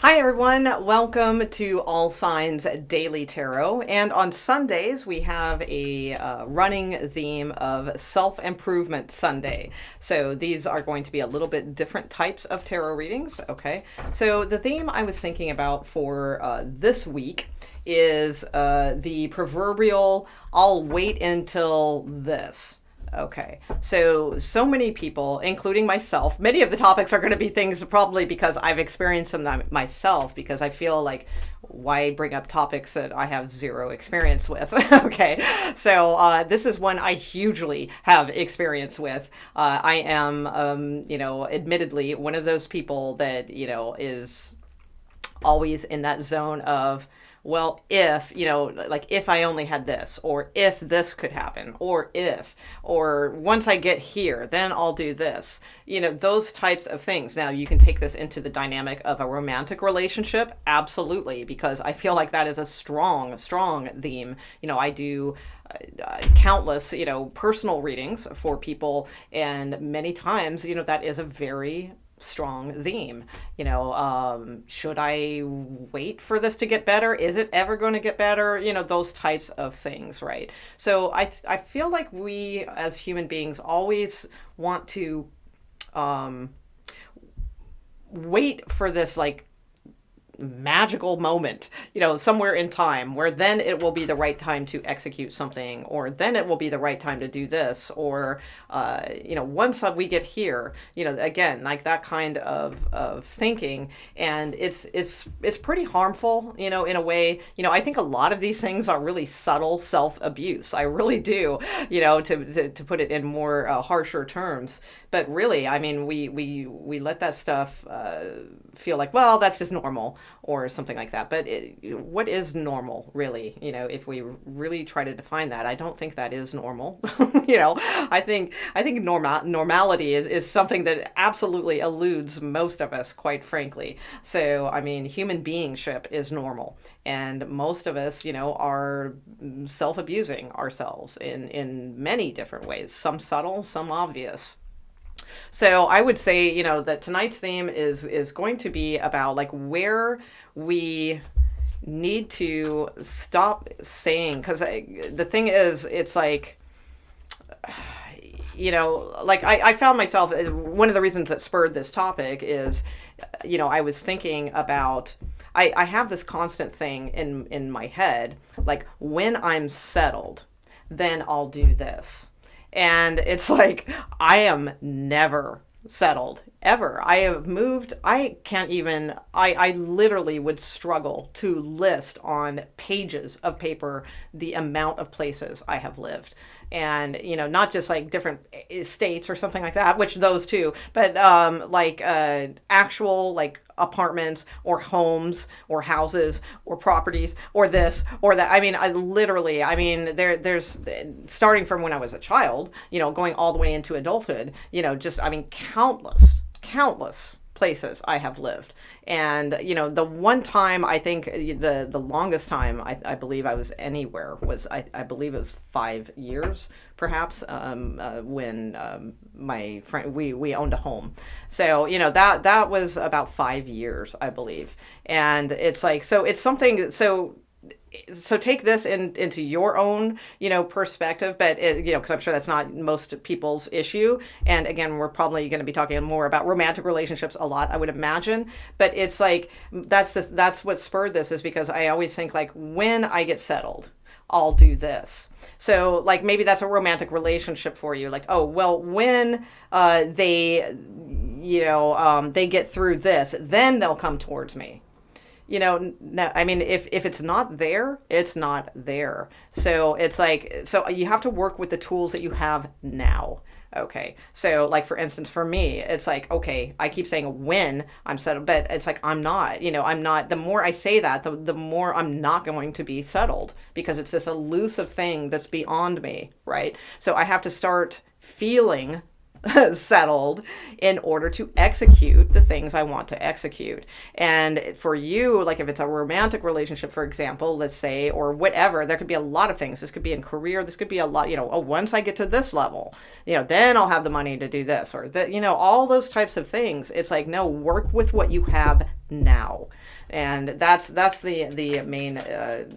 Hi everyone, welcome to All Signs Daily Tarot. And on Sundays, we have a running theme of Self-Improvement Sunday. So these are going to be a little bit different types of tarot readings, okay? So the theme I was thinking about for this week is the proverbial, I'll wait until this. Okay, so many people, including myself, many of the topics are going to be things probably because I've experienced them myself, because I feel like why bring up topics that I have zero experience with? Okay, so this is one I hugely have experience with. I am, admittedly one of those people that, is always in that zone of, well, if, like if I only had this, or if this could happen, or once I get here, then I'll do this, those types of things. Now, you can take this into the dynamic of a romantic relationship. Absolutely. Because I feel like that is a strong, strong theme. I do countless, personal readings for people. And many times, that is a very strong theme. Should I wait for this to get better? Is it ever going to get better? Those types of things, right? So I feel like we as human beings always want to wait for this like magical moment, somewhere in time where then it will be the right time to execute something, or then it will be the right time to do this, or, once we get here, again, like that kind of thinking. And it's pretty harmful, in a way. I think a lot of these things are really subtle self-abuse. I really do, to put it in more harsher terms. But really, I mean, we let that stuff feel like, well, that's just normal or something like that. But what is normal, really? If we really try to define that, I don't think that is normal. I think normality is something that absolutely eludes most of us, quite frankly. So, I mean, human beingship is normal. And most of us, are self-abusing ourselves in many different ways, some subtle, some obvious. So I would say, that tonight's theme is going to be about like where we need to stop saying, because the thing is, it's like, like I found myself, one of the reasons that spurred this topic is, I was thinking about, I have this constant thing in my head, like when I'm settled, then I'll do this. And it's like, I am never settled, ever. I have moved, I can't even, I literally would struggle to list on pages of paper the amount of places I have lived. And, not just like different states or something like that, which those too, but actual like apartments or homes or houses or properties or this or that. I mean, there's starting from when I was a child, going all the way into adulthood, countless places I have lived. And, the one time, I think the longest time I believe I was anywhere was, I believe it was 5 years, perhaps, when my friend, we owned a home. So, that was about 5 years, I believe. And it's like, so it's something, so take this into your own, perspective, but because I'm sure that's not most people's issue. And again, we're probably going to be talking more about romantic relationships a lot, I would imagine. But it's like, that's what spurred this, is because I always think like, when I get settled, I'll do this. So like, maybe that's a romantic relationship for you. Like, oh, well, when they get through this, then they'll come towards me. No, I mean, if it's not there, it's not there. So it's like, so you have to work with the tools that you have now. Okay. So like, for instance, for me, it's like, okay, I keep saying when I'm settled, but it's like, I'm not, the more I say that, the more I'm not going to be settled, because it's this elusive thing that's beyond me. Right. So I have to start feeling settled in order to execute the things I want to execute. And for you, like if it's a romantic relationship, for example, let's say, or whatever, there could be a lot of things. This could be in career. This could be a lot, once I get to this level, then I'll have the money to do this, or that, all those types of things. It's like, no, work with what you have now. And that's the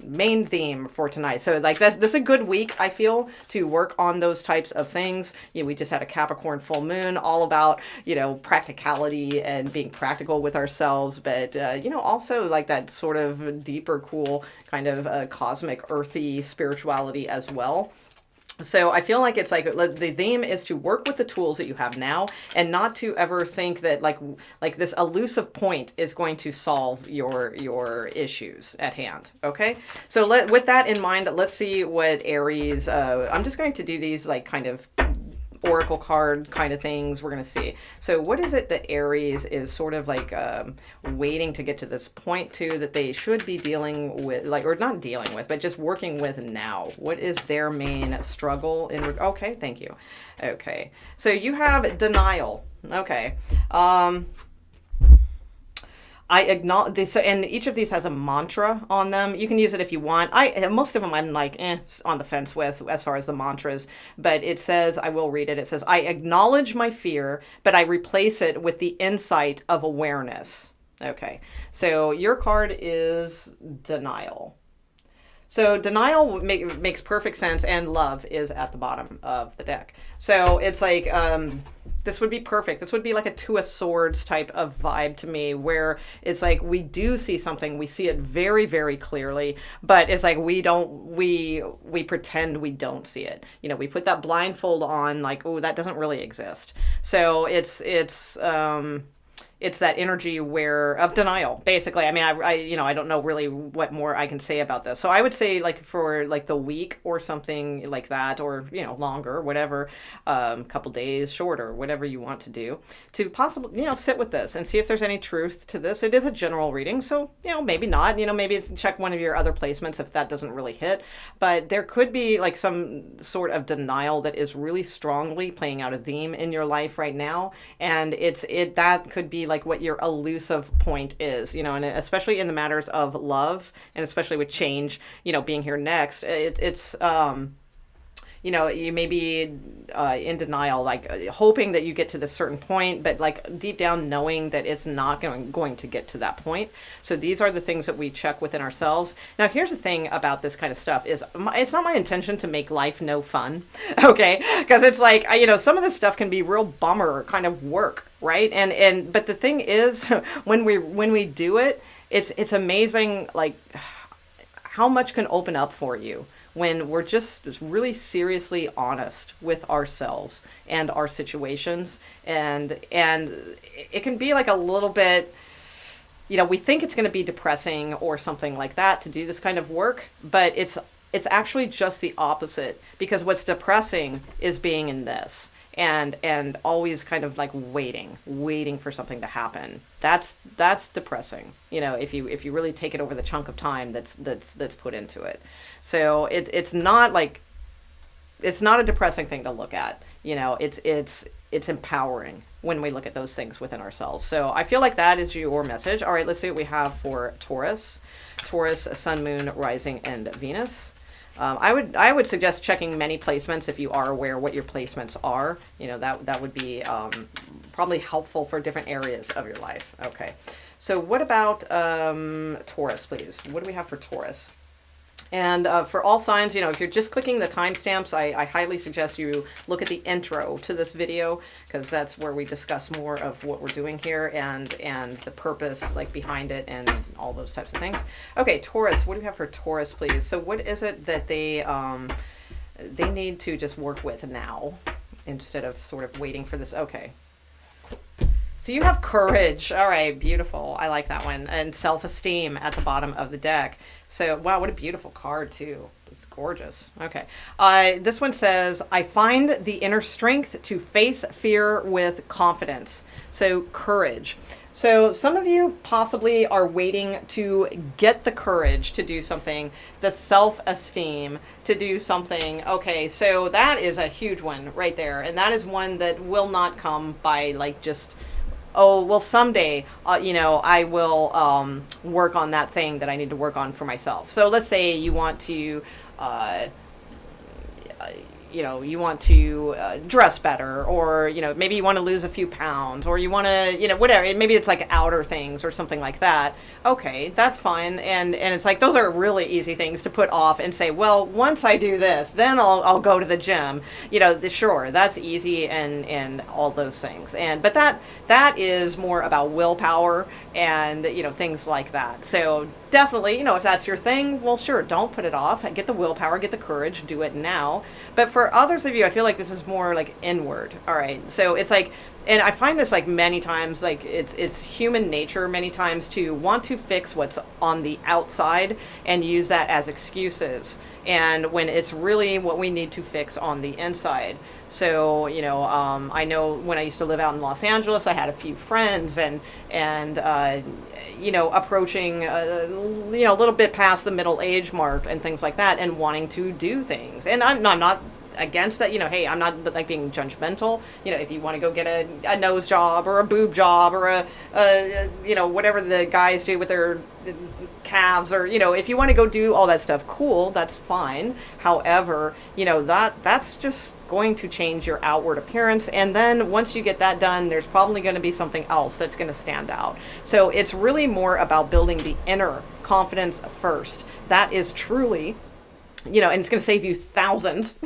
main theme for tonight. So like this is a good week, I feel, to work on those types of things. We just had a Capricorn full moon, all about practicality and being practical with ourselves, but also like that sort of deeper, cool kind of cosmic, earthy spirituality as well. So I feel like it's like the theme is to work with the tools that you have now, and not to ever think that like this elusive point is going to solve your issues at hand. Okay, so with that in mind, let's see what Aries. I'm just going to do these like kind of oracle card kind of things. We're going to see. So what is it that Aries is sort of like waiting to get to this point to, that they should be dealing with, like, or not dealing with, but just working with now? What is their main struggle in? Okay, thank you. Okay, so you have denial. Okay. I acknowledge this, and each of these has a mantra on them. You can use it if you want. Most of them I'm like on the fence with as far as the mantras, but it says, I will read it. It says, I acknowledge my fear, but I replace it with the insight of awareness. Okay, so your card is denial. So denial makes perfect sense, and love is at the bottom of the deck. So it's like, this would be perfect. This would be like a Two of Swords type of vibe to me, where it's like we do see something, we see it very, very clearly, but it's like we pretend we don't see it. We put that blindfold on, like, oh, that doesn't really exist. So it's that energy of denial, basically. I mean, I don't know really what more I can say about this. So I would say, like, for like the week or something like that, or longer, whatever, couple days, shorter, whatever you want to do, to possibly sit with this and see if there's any truth to this. It is a general reading, so maybe not. Maybe check one of your other placements if that doesn't really hit. But there could be like some sort of denial that is really strongly playing out a theme in your life right now, and that could be like what your elusive point is, and especially in the matters of love, and especially with change, being here next, it's you may be in denial, like hoping that you get to this certain point, but like deep down knowing that it's not going to get to that point. So these are the things that we check within ourselves. Now, here's the thing about this kind of stuff is it's not my intention to make life no fun, okay? Because it's like, some of this stuff can be real bummer kind of work, right? But the thing is, when we do it, it's amazing, like how much can open up for you when we're just really seriously honest with ourselves and our situations. And it can be like a little bit, we think it's going to be depressing or something like that to do this kind of work, but it's actually just the opposite, because what's depressing is being in this and always kind of like waiting for something to happen. That's depressing, if you really take it over the chunk of time that's put into it. So it's not a depressing thing to look at. It's empowering when we look at those things within ourselves. So I feel like that is your message. All right, let's see what we have for Taurus, Sun, Moon, Rising, and Venus. I would suggest checking many placements if you are aware what your placements are. That would be probably helpful for different areas of your life. Okay, so what about Taurus, please? What do we have for Taurus? And for all signs, if you're just clicking the timestamps, I highly suggest you look at the intro to this video, because that's where we discuss more of what we're doing here and the purpose behind it and all those types of things. Okay, Taurus, what do we have for Taurus, please? So what is it that they need to just work with now instead of sort of waiting for this? Okay. So you have courage. All right, beautiful. I like that one. And self-esteem at the bottom of the deck. So, wow, what a beautiful card, too. It's gorgeous. Okay. This one says, I find the inner strength to face fear with confidence. So, courage. So some of you possibly are waiting to get the courage to do something, the self-esteem to do something. Okay, so that is a huge one right there. And that is one that will not come by just, oh, well, someday, I will work on that thing that I need to work on for myself. So let's say you want to, you want to dress better, or, maybe you want to lose a few pounds, or you want to, whatever. Maybe it's like outer things or something like that. Okay, that's fine. And it's like, those are really easy things to put off and say, well, once I do this, then I'll go to the gym. Sure, that's easy, and all those things. But that is more about willpower and, things like that. So definitely, if that's your thing, well, sure, don't put it off. Get the willpower, get the courage, do it now. But for others of you, I feel like this is more like inward. All right. So it's like, and I find this like many times, like it's human nature many times to want to fix what's on the outside and use that as excuses. And when it's really what we need to fix on the inside. So, I know when I used to live out in Los Angeles, I had a few friends and approaching, a little bit past the middle age mark and things like that, and wanting to do things. And I'm not against that. Hey, I'm not like being judgmental. If you want to go get a nose job or a boob job or a whatever the guys do with their calves, or if you want to go do all that stuff, cool, that's fine. However, that's just going to change your outward appearance, and then once you get that done, there's probably going to be something else that's going to stand out. So it's really more about building the inner confidence first. That is truly, and it's going to save you thousands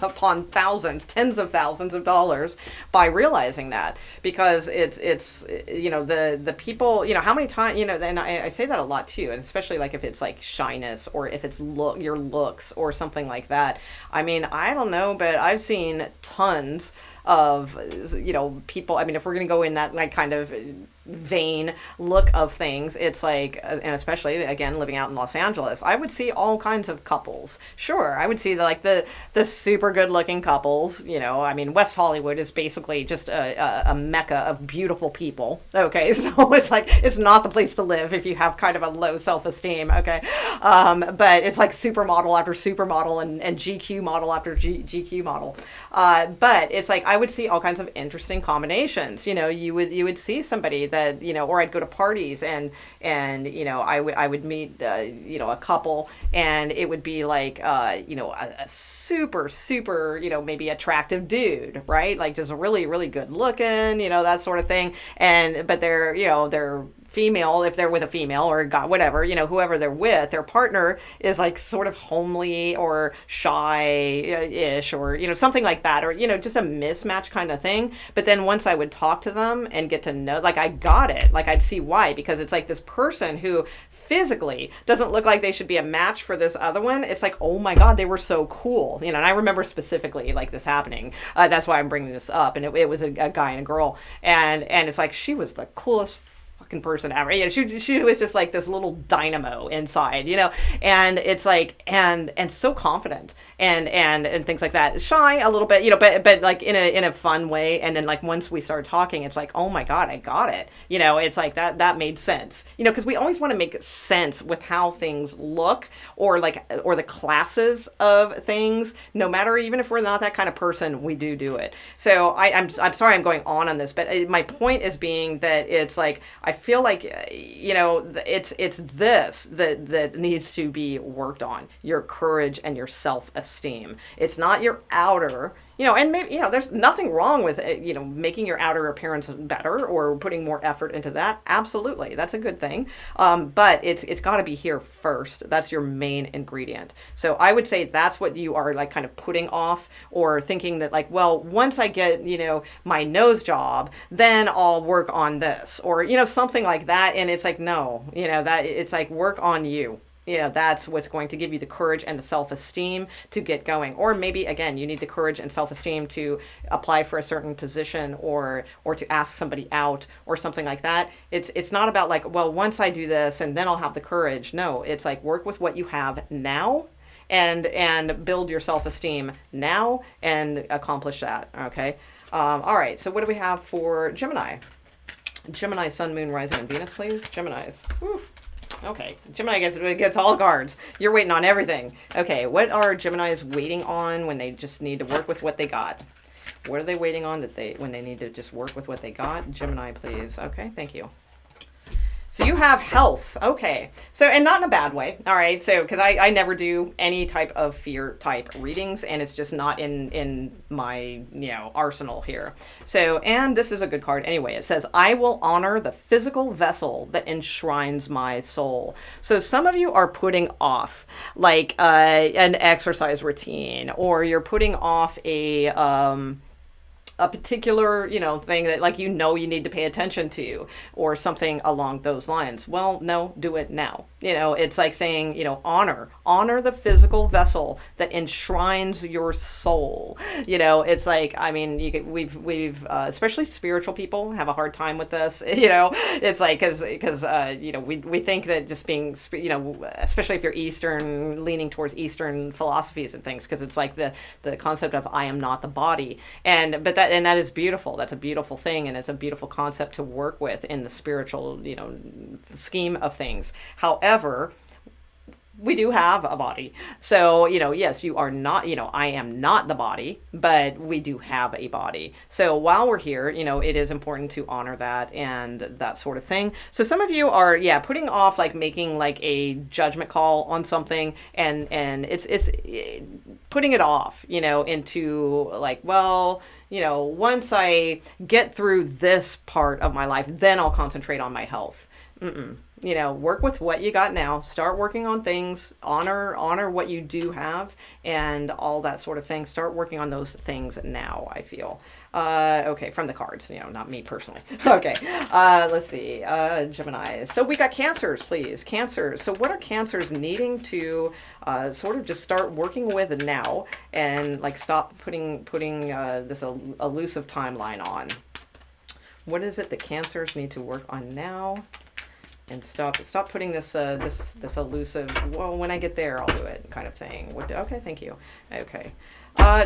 upon thousands, tens of thousands of dollars by realizing that, because it's the people, how many times, and I say that a lot too, and especially like if it's like shyness, or if it's your looks or something like that. I mean, I don't know, but I've seen tons of, people. I mean, if we're going to go in that like kind of vain look of things, it's like, and especially again living out in Los Angeles, I would see all kinds of couples. Sure, I would see the super good looking couples. I mean, West Hollywood is basically just a mecca of beautiful people. Okay, so it's like, it's not the place to live if you have kind of a low self-esteem. Okay, but it's like supermodel after supermodel, and GQ model after GQ model. But it's like, I would see all kinds of interesting combinations. You would see somebody that, or I'd go to parties and I would meet, a couple, and it would be like, a super, maybe attractive dude, right? Like just really, really good looking, that sort of thing. But they're female, if they're with a female, or God, whatever, whoever they're with, their partner is like sort of homely or shy-ish, or, something like that, or, just a mismatch kind of thing. But then once I would talk to them and get to know, like, I got it, like I'd see why, because it's like this person who physically doesn't look like they should be a match for this other one. It's like, oh my God, they were so cool. And I remember specifically like this happening. That's why I'm bringing this up. And it was a guy and a girl. And it's like, she was the coolest fucking person ever. She was just like this little dynamo inside, and it's like, and so confident and things like that. Shy a little bit, but like in a fun way. And then like once we started talking, it's like, oh my God, I got it. It's like that made sense. Because we always want to make sense with how things look, or the classes of things. No matter, even if we're not that kind of person, we do it. So I'm sorry I'm going on this, but my point is being that it's like, I feel like, it's this that needs to be worked on: your courage and your self-esteem. It's not your outer, and maybe, there's nothing wrong with, making your outer appearance better or putting more effort into that. Absolutely. That's a good thing. But it's got to be here first. That's your main ingredient. So I would say that's what you are like kind of putting off, or thinking that like, well, once I get, my nose job, then I'll work on this, or, something like that. And it's like, no, that it's like, work on you. That's what's going to give you the courage and the self-esteem to get going. Or maybe, again, you need the courage and self-esteem to apply for a certain position, or to ask somebody out, or something like that. It's not about like, well, once I do this and then I'll have the courage. No, it's like, work with what you have now, and build your self-esteem now, and accomplish that. Okay. All right. So what do we have for Gemini? Gemini, Sun, Moon, Rising, and Venus, please. Geminis. Whew. Okay, Gemini gets all the cards. You're waiting on everything. Okay, what are Geminis waiting on when they just need to work with what they got? What are they waiting on when they need to just work with what they got? Gemini, please. Okay, thank you. So you have health. Okay. So, and not in a bad way. All right. So, because I never do any type of fear type readings, and it's just not in my, arsenal here. So, and this is a good card anyway. It says, I will honor the physical vessel that enshrines my soul. So some of you are putting off like an exercise routine, or you're putting off a particular, thing that like, you need to pay attention to, or something along those lines. Well, no, do it now. It's like saying, honor the physical vessel that enshrines your soul. It's like, I mean, we've especially spiritual people have a hard time with this. It's like, because we think that just being, especially if you're Eastern, leaning towards Eastern philosophies and things, because it's like the concept of I am not the body, but that is beautiful. That's a beautiful thing, and it's a beautiful concept to work with in the spiritual, scheme of things. However, we do have a body. So, yes, you are not, I am not the body, but we do have a body. So while we're here, it is important to honor that and that sort of thing. So some of you are, putting off like making like a judgment call on something, and it's putting it off, into like, well, once I get through this part of my life, then I'll concentrate on my health. Work with what you got now. Start working on things. Honor what you do have, and all that sort of thing. Start working on those things now, I feel. Okay, from the cards, not me personally. Okay, let's see. Gemini. So we got Cancers, please. Cancers. So what are Cancers needing to sort of just start working with now, and like stop putting this elusive timeline on? What is it that Cancers need to work on now? And stop putting this elusive, well, when I get there, I'll do it kind of thing. Okay, thank you. Okay.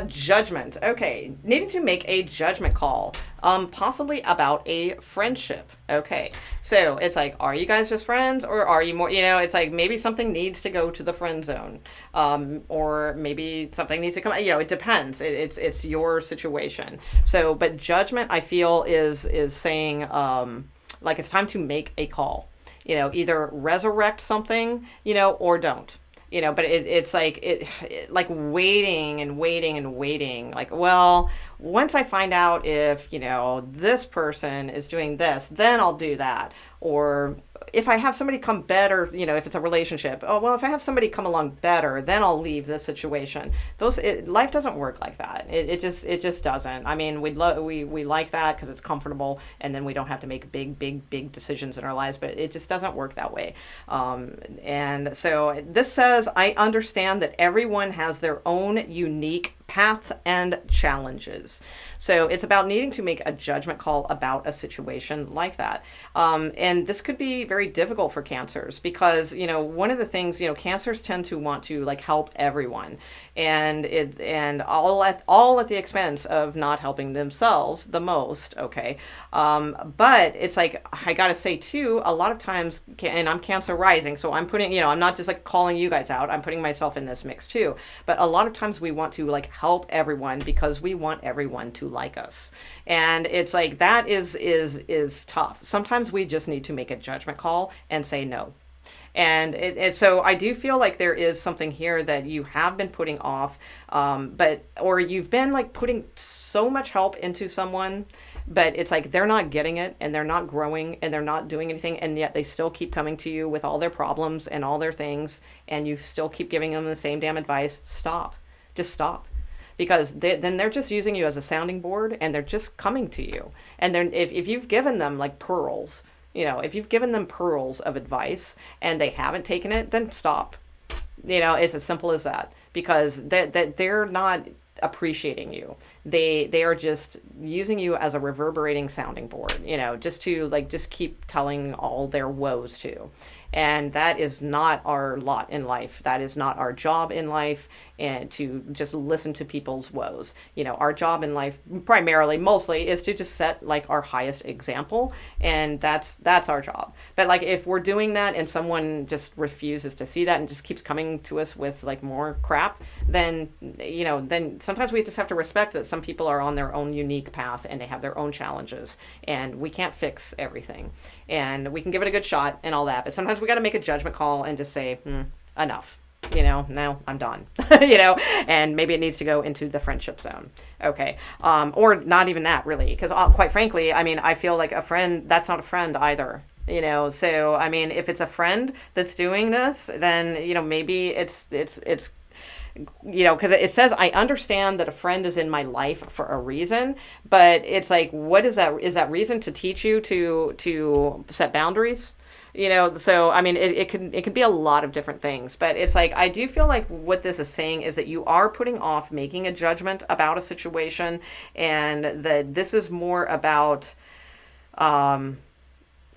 Judgment. Okay. Needing to make a judgment call, possibly about a friendship. Okay. So it's like, are you guys just friends, or are you more, it's like maybe something needs to go to the friend zone. Or maybe something needs to come, it depends. It's your situation. So, but judgment, I feel is saying, like it's time to make a call. Either resurrect something, or don't. But it's like like waiting and waiting and waiting. Like, well, once I find out if, this person is doing this, then I'll do that. Or if I have somebody come better, if it's a relationship, oh, well, if I have somebody come along better, then I'll leave this situation. Life doesn't work like that. It just doesn't. I mean, we like that because it's comfortable, and then we don't have to make big decisions in our lives, but it just doesn't work that way. And so this says, I understand that everyone has their own unique path and challenges. So it's about needing to make a judgment call about a situation like that. And this could be very difficult for Cancers because, one of the things, Cancers tend to want to like help everyone, and all at the expense of not helping themselves the most. Okay. But it's like, I gotta say too, a lot of times, and I'm Cancer rising, so I'm putting, I'm not just like calling you guys out, I'm putting myself in this mix too. But a lot of times we want to like help everyone because we want everyone to like us. And it's like, that is tough. Sometimes we just need to make a judgment call and say no. And so I do feel like there is something here that you have been putting off, or you've been like putting so much help into someone, but it's like they're not getting it, and they're not growing, and they're not doing anything, and yet they still keep coming to you with all their problems and all their things, and you still keep giving them the same damn advice. Stop. Just stop. Because then they're just using you as a sounding board, and they're just coming to you. And then if you've given them like pearls, if you've given them pearls of advice and they haven't taken it, then stop. It's as simple as that, because they're not appreciating you. They are just using you as a reverberating sounding board, just to just keep telling all their woes to. And that is not our lot in life. That is not our job in life, and to just listen to people's woes. Our job in life primarily, mostly, is to just set like our highest example, and that's our job. But like if we're doing that and someone just refuses to see that and just keeps coming to us with like more crap, then then sometimes we just have to respect that some people are on their own unique path and they have their own challenges, and we can't fix everything, and we can give it a good shot and all that, but sometimes we got to make a judgment call and just say, enough. No, I'm done, and maybe it needs to go into the friendship zone. Okay. Or not even that, really, because quite frankly, I mean, I feel like a friend, that's not a friend either. So, I mean, if it's a friend that's doing this, then, maybe it's because it says, I understand that a friend is in my life for a reason, but it's like, what is that? Is that reason to teach you to set boundaries? So I mean, it can be a lot of different things, but it's like, I do feel like what this is saying is that you are putting off making a judgment about a situation, and that this is more about,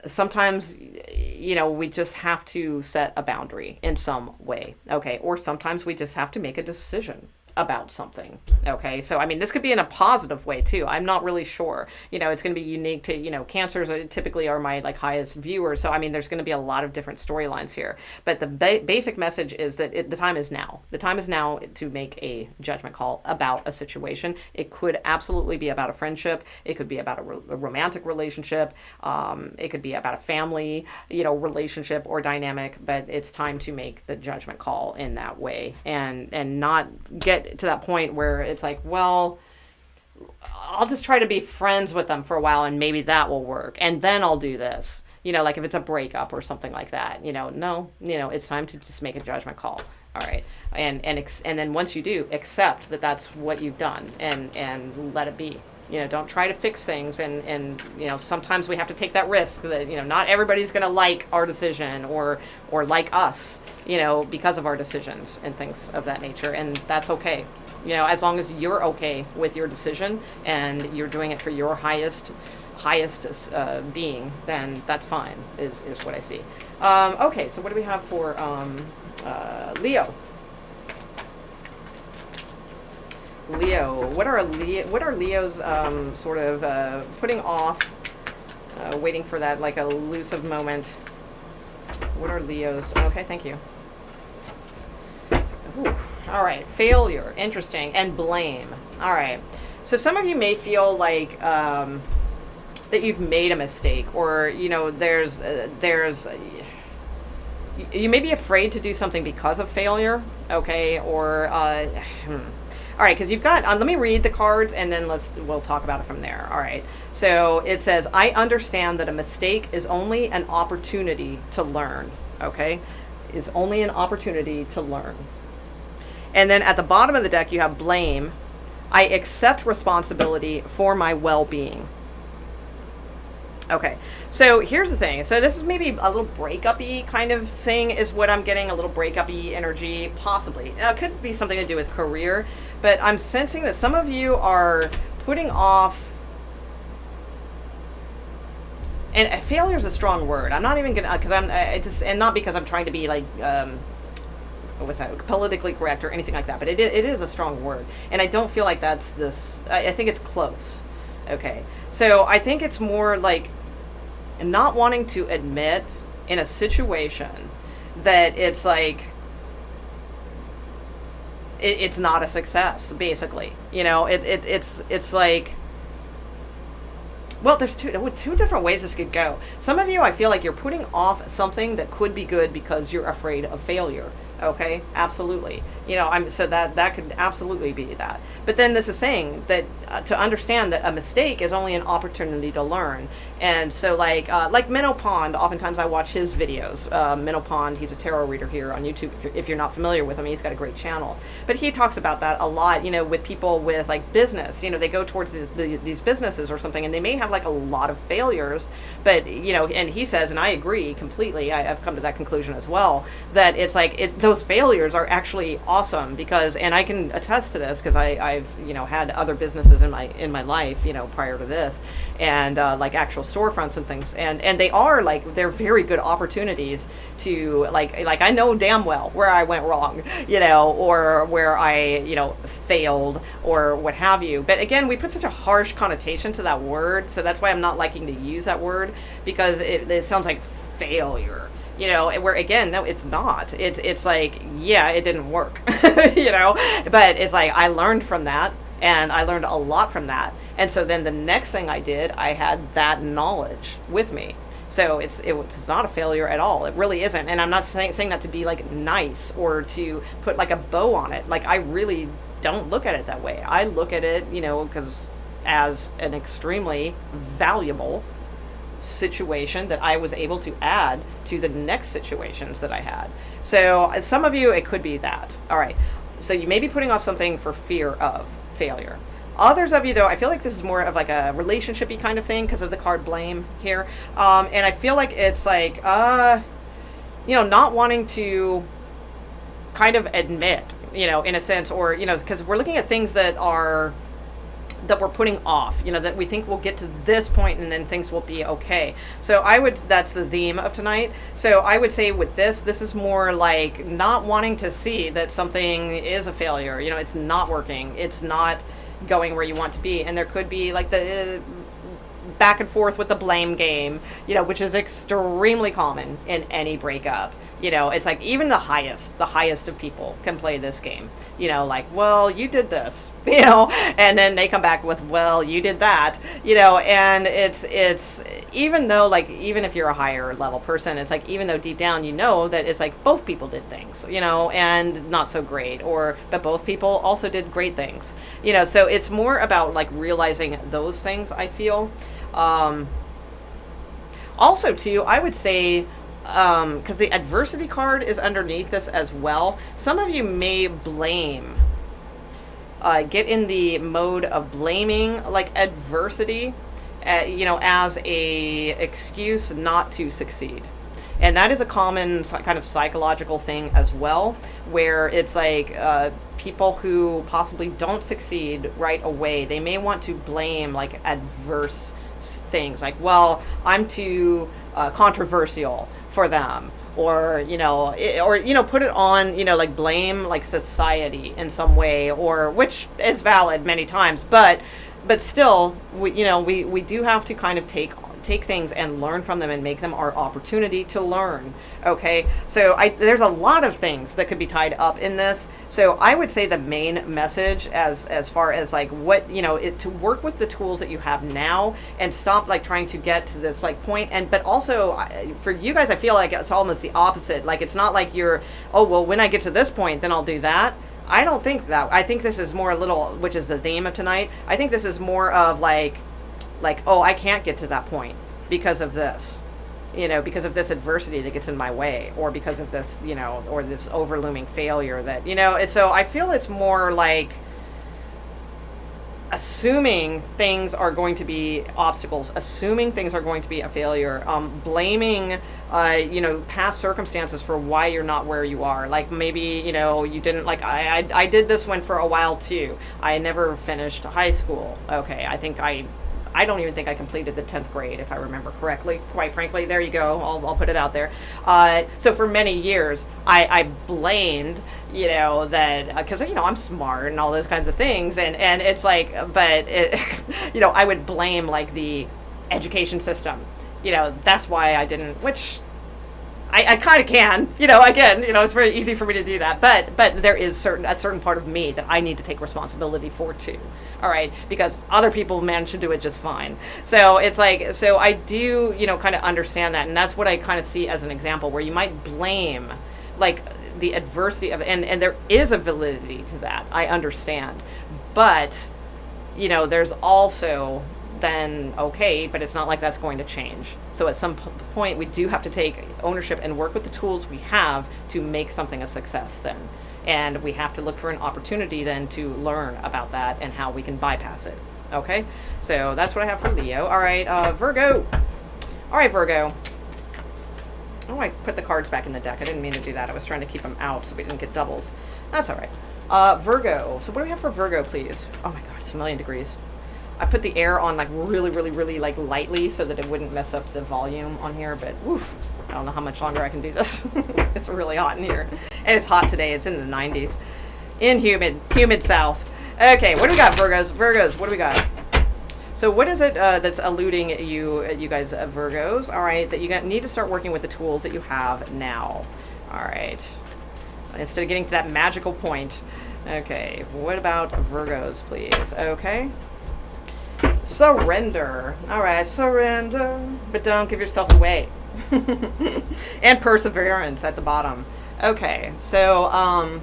sometimes, we just have to set a boundary in some way. Okay. Or sometimes we just have to make a decision about something. Okay. So, I mean, this could be in a positive way too. I'm not really sure. It's going to be unique to, cancers typically are my highest viewers. So, I mean, there's going to be a lot of different storylines here. But the basic message is that the time is now. The time is now to make a judgment call about a situation. It could absolutely be about a friendship. It could be about a romantic relationship. It could be about a family, relationship or dynamic. But it's time to make the judgment call in that way, and not get to that point where it's like, well, I'll just try to be friends with them for a while and maybe that will work, and then I'll do this, like if it's a breakup or something like that. No, it's time to just make a judgment call. All right. And then once you do, accept that that's what you've done, and let it be. Don't try to fix things, and sometimes we have to take that risk that not everybody's going to like our decision or like us, because of our decisions and things of that nature, and that's okay. As long as you're okay with your decision and you're doing it for your highest being, then that's fine. Is what I see. Okay, so what do we have for Leo? Leo, what are Leo's sort of putting off, waiting for that elusive moment? What are Leo's? Okay, thank you. Ooh, all right, failure, interesting, and blame. All right, so some of you may feel like that you've made a mistake, or there's you may be afraid to do something because of failure. Okay, or all right, because you've got, let me read the cards and then we'll talk about it from there. All right. So it says, I understand that a mistake is only an opportunity to learn. Okay. Is only an opportunity to learn. And then at the bottom of the deck, you have blame. I accept responsibility for my well-being. Okay, so here's the thing. So this is maybe a little breakup-y kind of thing is what I'm getting, a little breakup-y energy, possibly. Now, it could be something to do with career, but I'm sensing that some of you are putting off, and failure is a strong word. I'm not even going to, and not because I'm trying to be politically correct or anything like that, but it is a strong word. And I don't feel like that's I think it's close. Okay, so I think it's more like not wanting to admit in a situation that it's like it's not a success, basically. It's like, well, there's two different ways this could go. Some of you, I feel like you're putting off something that could be good because you're afraid of failure. Okay, absolutely. So that could absolutely be that. But then this is saying that to understand that a mistake is only an opportunity to learn. And so like Minnow Pond, oftentimes I watch his videos. Minnow Pond, he's a tarot reader here on YouTube. If you're not familiar with him, he's got a great channel. But he talks about that a lot, with people with business. They go towards these businesses or something, and they may have a lot of failures. But, and he says, and I agree completely, I've come to that conclusion as well, that those failures are actually awesome because, and I can attest to this because I've had other businesses in my life prior to this, and actual storefronts and things, and they are they're very good opportunities to I know damn well where I went wrong, or where I failed or what have you. But again, we put such a harsh connotation to that word, so that's why I'm not liking to use that word, because it sounds like failure. where again, no, it's not. It's like, yeah, it didn't work, but it's like I learned from that, and I learned a lot from that. And so then the next thing I did, I had that knowledge with me. So it's not a failure at all. It really isn't. And I'm not saying that to be like nice or to put like a bow on it. Like, I really don't look at it that way. I look at it, because as an extremely valuable situation that I was able to add to the next situations that I had. So some of you, it could be that. All right. So you may be putting off something for fear of failure. Others of you, though, I feel like this is more of like a relationship-y kind of thing because of the card blame here. And I feel like it's like, not wanting to kind of admit, in a sense, or, because we're looking at things that we're putting off, that we think we'll get to this point and then things will be okay. So that's the theme of tonight. So I would say with this is more like not wanting to see that something is a failure. It's not working. It's not going where you want to be. And there could be like the back and forth with the blame game, which is extremely common in any breakup. It's like even the highest of people can play this game, like, well, you did this, and then they come back with, well, you did that, and it's even though, like, even if you're a higher level person, it's like, even though deep down, that it's like both people did things, and not so great, but both people also did great things, so it's more about like realizing those things, I feel. Also too, I would say, because the adversity card is underneath this as well. Some of you may blame, get in the mode of blaming like adversity, as a excuse not to succeed. And that is a common kind of psychological thing as well, where it's like people who possibly don't succeed right away, they may want to blame like adverse things, like, well, I'm too controversial for them, or put it on, like blame like society in some way, or which is valid many times, but still we do have to kind of take things and learn from them and make them our opportunity to learn. Okay, so there's a lot of things that could be tied up in this. So I would say the main message as far as like what, to work with the tools that you have now and stop like trying to get to this like point. But also for you guys, I feel like it's almost the opposite. Like, it's not like you're, oh, well, when I get to this point, then I'll do that. I don't think that. I think this is more a little, which is the theme of tonight. I think this is more of like, oh, I can't get to that point because of this, because of this adversity that gets in my way, or because of this, or this overlooming failure that, so I feel it's more like assuming things are going to be obstacles, assuming things are going to be a failure, blaming, past circumstances for why you're not where you are. Like, maybe, you didn't, like, I did this one for a while too. I never finished high school. Okay, I don't even think I completed the 10th grade, if I remember correctly, quite frankly. There you go. I'll put it out there. So for many years, I blamed, that, because, I'm smart and all those kinds of things. And it's like, but, I would blame, like, the education system. That's why I didn't, which I kind of can, again, it's very easy for me to do that, but there is a certain part of me that I need to take responsibility for too. All right, because other people manage to do it just fine. So it's like, so I do, kind of understand that, and that's what I kind of see as an example where you might blame, like, the adversity of, and there is a validity to that. I understand, but there's also then okay, but it's not like that's going to change. So at some point, we do have to take ownership and work with the tools we have to make something a success then. And we have to look for an opportunity then to learn about that and how we can bypass it. Okay? So that's what I have for Leo. All right, Virgo. All right, Virgo. Oh, I put the cards back in the deck. I didn't mean to do that. I was trying to keep them out so we didn't get doubles. That's all right. Virgo. So what do we have for Virgo, please? Oh my God, it's a million degrees. I put the air on like really, really, really like lightly so that it wouldn't mess up the volume on here, but woof, I don't know how much longer I can do this. It's really hot in here. And it's hot today. It's in the 90s. In humid South. Okay, what do we got, Virgos? Virgos, what do we got? So what is it that's eluding you guys, Virgos? All right, that you need to start working with the tools that you have now. All right, instead of getting to that magical point. Okay, what about Virgos, please? Okay. Surrender. All right, surrender, but don't give yourself away. And perseverance at the bottom. Okay, so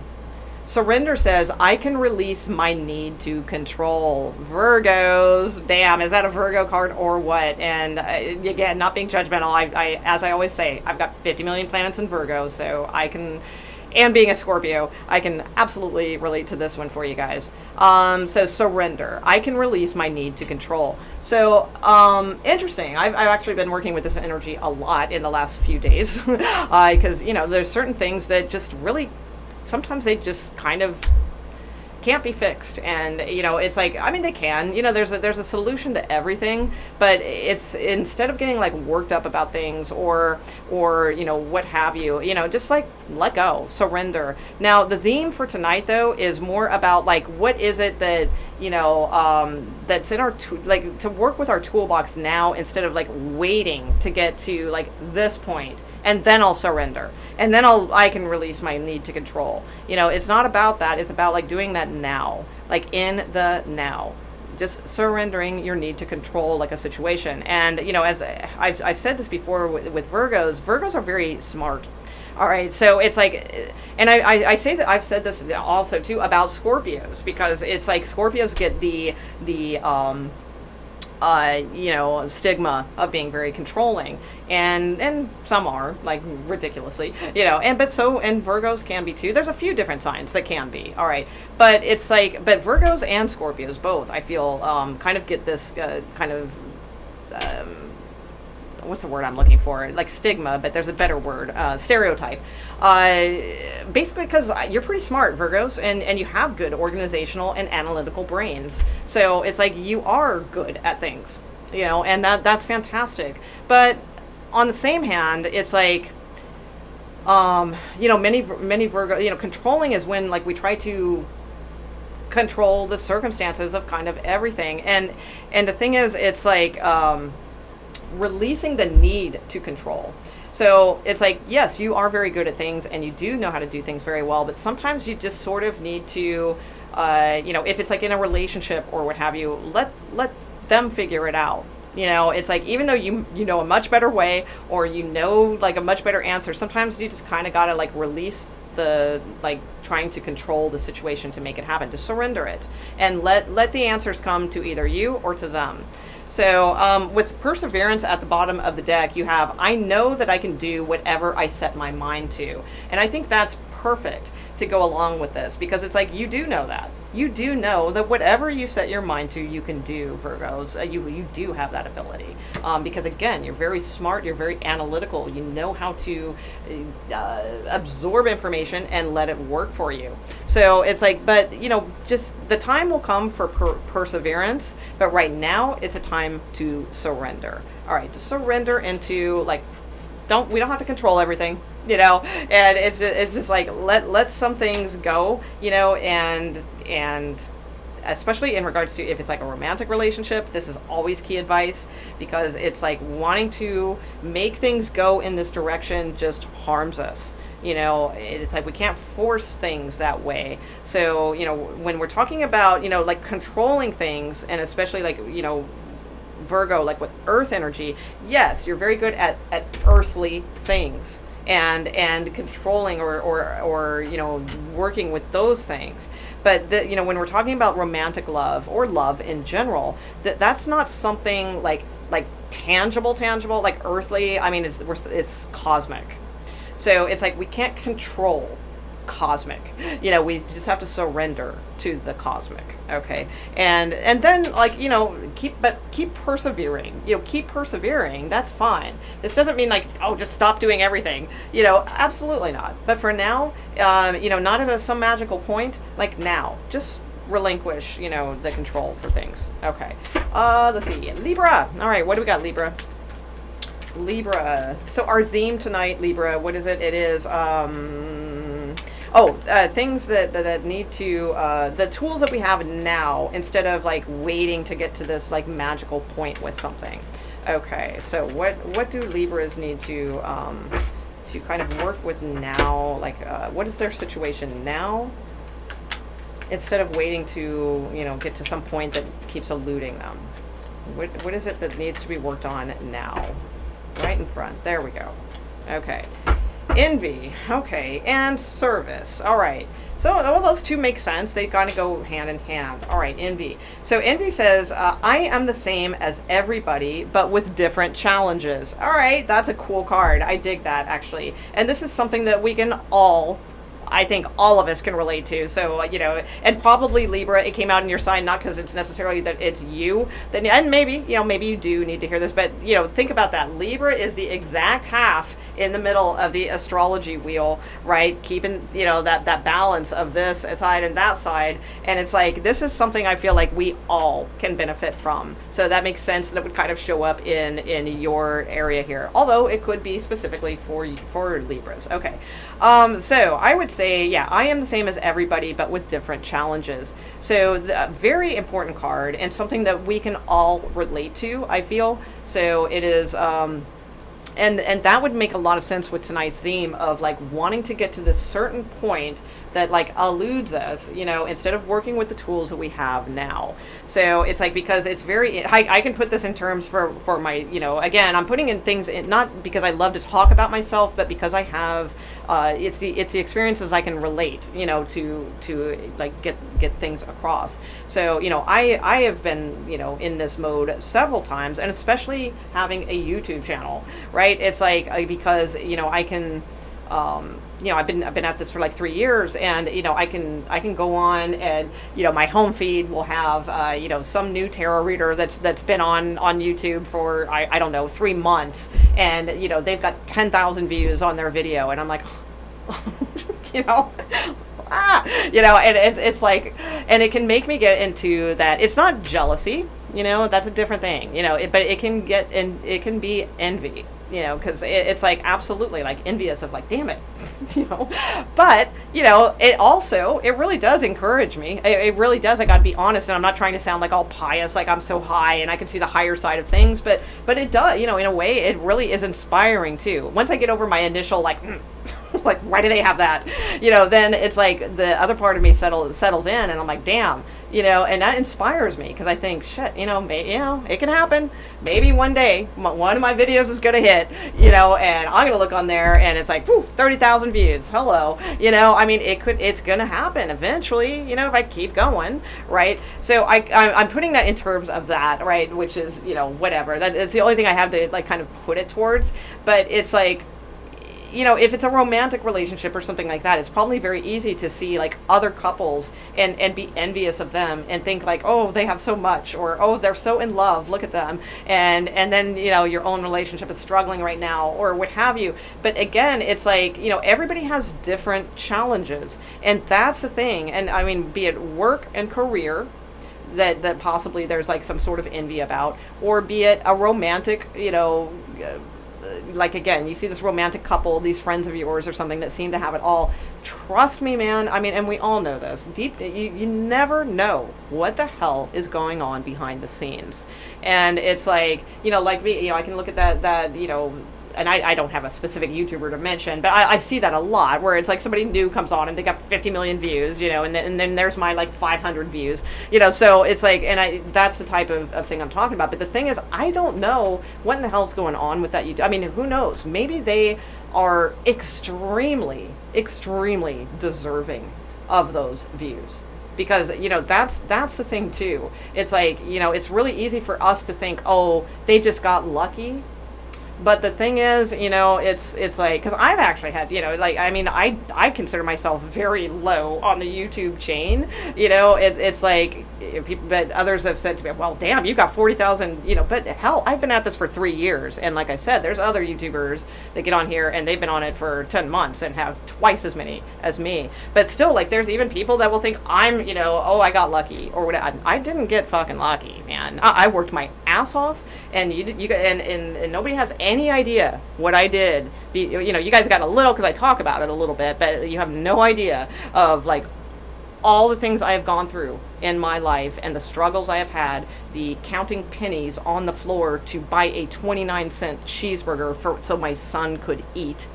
surrender says, I can release my need to control. Virgos. Damn, is that a Virgo card or what? And again, not being judgmental, I as I always say, I've got 50 million planets in Virgo, so I can, and being a Scorpio, I can absolutely relate to this one for you guys. So surrender. I can release my need to control. So interesting. I've actually been working with this energy a lot in the last few days because, you know, there's certain things that just really, sometimes they just kind of can't be fixed. And, you know, it's like, I mean, they can, you know, there's a solution to everything, but it's, instead of getting like worked up about things or, you know, what have you, you know, just like let go, surrender. Now, the theme for tonight though is more about like, what is it that, you know, that's in our, like to work with our toolbox now instead of like waiting to get to like this point. And then I'll surrender. And then I can release my need to control. You know, it's not about that. It's about like doing that now, like in the now. Just surrendering your need to control like a situation. And, you know, as I've said this before with Virgos, Virgos are very smart. All right, so it's like, and I say that I've said this also too about Scorpios, because it's like Scorpios get the you know, stigma of being very controlling, and some are like ridiculously, you know, and Virgos can be too. There's a few different signs that can be, all right, but it's like, but Virgos and Scorpios both, I feel, kind of get this kind of what's the word I'm looking for? Like stigma, but there's a better word, stereotype. Basically because you're pretty smart, Virgos, and you have good organizational and analytical brains. So it's like you are good at things, you know, and that's fantastic. But on the same hand, it's like, you know, many Virgo, you know, controlling is when like we try to control the circumstances of kind of everything. And the thing is, it's like, releasing the need to control. So it's like, yes, you are very good at things and you do know how to do things very well, but sometimes you just sort of need to, you know, if it's like in a relationship or what have you, let them figure it out. You know, it's like, even though you know a much better way, or you know like a much better answer, sometimes you just kind of gotta like release the like trying to control the situation to make it happen, to surrender it, and let the answers come to either you or to them. So with perseverance at the bottom of the deck, you have, I know that I can do whatever I set my mind to. And I think that's perfect to go along with this, because it's like, you do know that. You do know that whatever you set your mind to, you can do, Virgos. You do have that ability. Because again, you're very smart, you're very analytical, you know how to absorb information and let it work for you. So it's like, but you know, just the time will come for perseverance, but right now it's a time to surrender. All right, to surrender into like, we don't have to control everything, you know, and it's just like, let some things go, you know, and especially in regards to if it's like a romantic relationship, this is always key advice, because it's like wanting to make things go in this direction just harms us. You know, it's like we can't force things that way. So, you know, when we're talking about, you know, like controlling things, and especially like, you know, Virgo, like with earth energy, yes, you're very good at earthly things and controlling or you know, working with those things. But you know, when we're talking about romantic love or love in general, that's not something like tangible, like earthly. I mean, it's cosmic. So it's like we can't control cosmic, you know, we just have to surrender to the cosmic. Okay, and then like, you know, keep persevering, you know, keep persevering. That's fine. This doesn't mean like, oh, just stop doing everything, you know, absolutely not. But for now, you know, not at some magical point, like now, just relinquish, you know, the control for things. Okay, let's see, Libra. All right, what do we got, Libra? So our theme tonight, Libra, what is it? It is Oh, things that need to the tools that we have now instead of like waiting to get to this like magical point with something. Okay, so what do Libras need to kind of work with now? Like, what is their situation now? Instead of waiting to get to some point that keeps eluding them. What is it that needs to be worked on now? Right in front. There we go. Okay. Envy. Okay. And service. All right. So well, those two make sense. They kind of go hand in hand. All right. Envy. So envy says, I am the same as everybody, but with different challenges. All right. That's a cool card. I dig that, actually. And this is something that we can I think all of us can relate to. So, and probably Libra, it came out in your sign, not because it's necessarily that it's you. Then, and maybe you do need to hear this, but, think about that. Libra is the exact half in the middle of the astrology wheel, right? Keeping, that balance of this side and that side. And it's like, this is something I feel like we all can benefit from. So that makes sense that it would kind of show up in your area here. Although it could be specifically for Libras. Okay. So I would say, yeah, I am the same as everybody, but with different challenges. So the very important card and something that we can all relate to, I feel. So it is, and that would make a lot of sense with tonight's theme of like wanting to get to this certain point that like eludes us, instead of working with the tools that we have now. So it's like, because it's very, I can put this in terms for my, again, I'm putting in things not because I love to talk about myself, but because I have, it's the experiences I can relate, to like get things across. So, I have been, in this mode several times, and especially having a YouTube channel, right? It's like, because, I can, I've been at this for like 3 years, and I can go on, and my home feed will have some new tarot reader that's been on YouTube for I don't know 3 months, and they've got 10,000 views on their video, and I'm like, and it's like, and it can make me get into that. It's not jealousy, that's a different thing, but it can be envy. Because it's like absolutely like envious of like, damn it, but it really does encourage me. It really does. I got to be honest, and I'm not trying to sound like all pious, like I'm so high and I can see the higher side of things, but it does, in a way, it really is inspiring too. Once I get over my initial like, like, why do they have that? Then it's like the other part of me settles in, and I'm like, damn, and that inspires me, because I think, shit, it can happen. Maybe one day one of my videos is going to hit, and I'm going to look on there and it's like, whew, 30,000 views. Hello. It's going to happen eventually, if I keep going. Right. So I'm putting that in terms of that, right. Which is, whatever, it's the only thing I have to like kind of put it towards. But it's like, if it's a romantic relationship or something like that, it's probably very easy to see like other couples and be envious of them and think like, oh, they have so much, or, oh, they're so in love, look at them. And then, your own relationship is struggling right now, or what have you. But again, it's like, everybody has different challenges, and that's the thing. And I mean, be it work and career, that possibly there's like some sort of envy about, or be it a romantic, like, again, you see this romantic couple, these friends of yours or something that seem to have it all. Trust me, man. I mean, and we all know this. You never know what the hell is going on behind the scenes. And it's like, like me, I can look at that, and I don't have a specific YouTuber to mention, but I see that a lot, where it's like somebody new comes on and they got 50 million views, and then there's my like 500 views, so it's like, and that's the type of thing I'm talking about. But the thing is, I don't know what in the hell's going on with that YouTube. I mean, who knows? Maybe they are extremely, extremely deserving of those views. Because, that's the thing too. It's like, it's really easy for us to think, oh, they just got lucky. But the thing is, it's like, because I've actually had, I consider myself very low on the YouTube chain. It's like, people, but others have said to me, well, damn, you got 40,000, but hell, I've been at this for 3 years. And like I said, there's other YouTubers that get on here and they've been on it for 10 months and have twice as many as me. But still, like, there's even people that will think I'm, oh, I got lucky, or whatever. I didn't get fucking lucky, man. I worked my ass off, and and nobody has any idea what I did. You guys got a little because I talk about it a little bit, but you have no idea of like all the things I have gone through in my life and the struggles I have had, the counting pennies on the floor to buy a 29-cent cheeseburger so my son could eat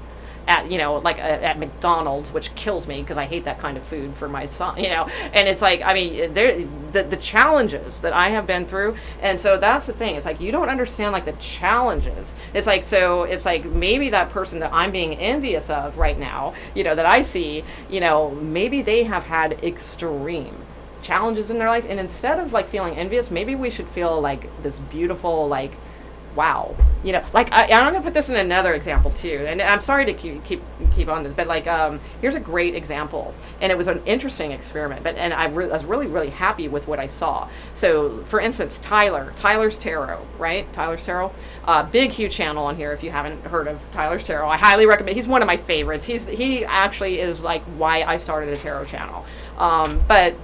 at, at McDonald's, which kills me because I hate that kind of food for my son, and it's like, I mean, the challenges that I have been through. And so that's the thing. It's like, you don't understand like the challenges. It's like, so it's like maybe that person that I'm being envious of right now, that I see, maybe they have had extreme challenges in their life. And instead of like feeling envious, maybe we should feel like this beautiful, like, wow, like I'm gonna put this in another example too, and I'm sorry to keep on this, but like here's a great example, and it was an interesting experiment, but I was really happy with what I saw. So for instance, Tyler's Tarot, right? Tyler's Tarot, big huge channel on here. If you haven't heard of Tyler's Tarot, I highly recommend. He's one of my favorites. He actually is like why I started a tarot channel, but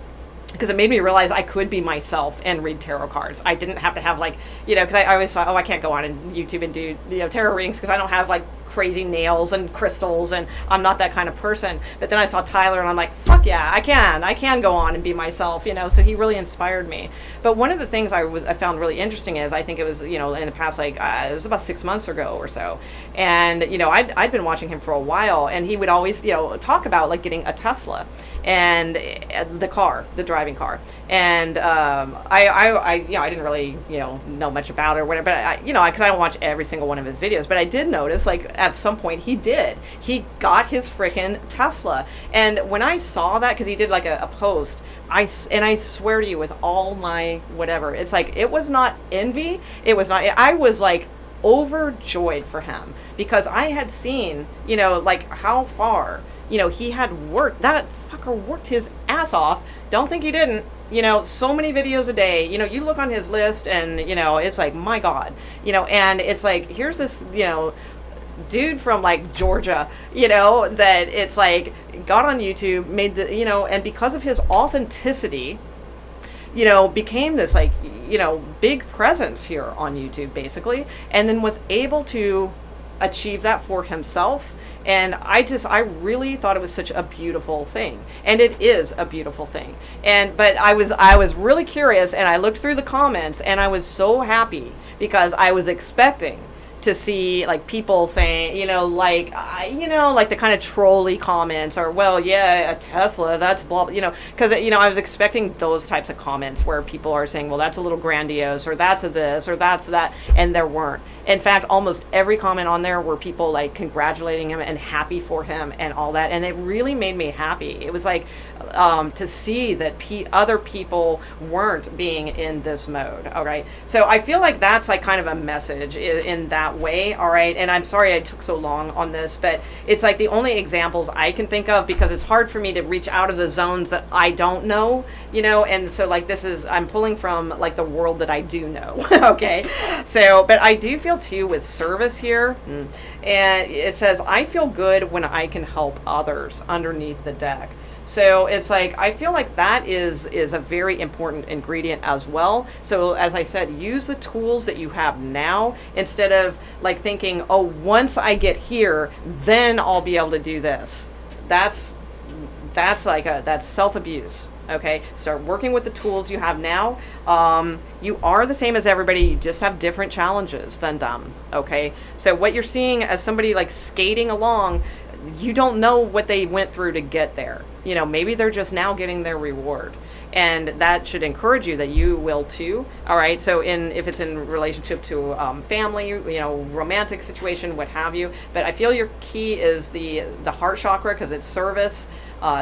because it made me realize I could be myself and read tarot cards. I didn't have to have like, because I always thought, I can't go on YouTube and do, tarot readings because I don't have like crazy nails and crystals, and I'm not that kind of person. But then I saw Tyler and I'm like, fuck yeah, I can go on and be myself, so he really inspired me. But one of the things I found really interesting is, I think it was, in the past, like, it was about 6 months ago or so. And, I'd been watching him for a while, and he would always, talk about like getting a Tesla and the driving car. And, I didn't really, know much about it or whatever, but because I don't watch every single one of his videos, but I did notice, like, at some point he got his frickin' Tesla. And when I saw that, because he did like a post, I swear to you with all my whatever, it's like, it was not envy. It was not, I was like overjoyed for him, because I had seen, like how far, he had worked. That fucker worked his ass off. Don't think he didn't. So many videos a day. You look on his list and, it's like, my God, and it's like, here's this, dude from like Georgia, that it's like got on YouTube, made the, and because of his authenticity, became this like, big presence here on YouTube basically, and then was able to achieve that for himself. And I really thought it was such a beautiful thing, and it is a beautiful thing. But I was really curious, and I looked through the comments, and I was so happy because I was expecting to see like people saying, like the kind of trolly comments, or, well, yeah, a Tesla, that's blah, because, I was expecting those types of comments where people are saying, well, that's a little grandiose, or that's a this, or that's that, and there weren't. In fact, almost every comment on there were people like congratulating him and happy for him and all that, and it really made me happy. It was like to see that other people weren't being in this mode. All right, so I feel like that's like kind of a message in that way. All right, and I'm sorry I took so long on this, but it's like the only examples I can think of, because it's hard for me to reach out of the zones that I don't know, and so like I'm pulling from like the world that I do know. Okay, so but I do feel too with service here, and it says, I feel good when I can help others underneath the deck. So it's like, I feel like that is a very important ingredient as well. So as I said, use the tools that you have now, instead of like thinking, oh, once I get here, then I'll be able to do this. That's self-abuse. Okay, start working with the tools you have now. You are the same as everybody, you just have different challenges than them. Okay, so what you're seeing as somebody like skating along, you don't know what they went through to get there. Maybe they're just now getting their reward. And that should encourage you that you will too. All right. So if it's in relationship to family, romantic situation, what have you. But I feel your key is the heart chakra, because it's service.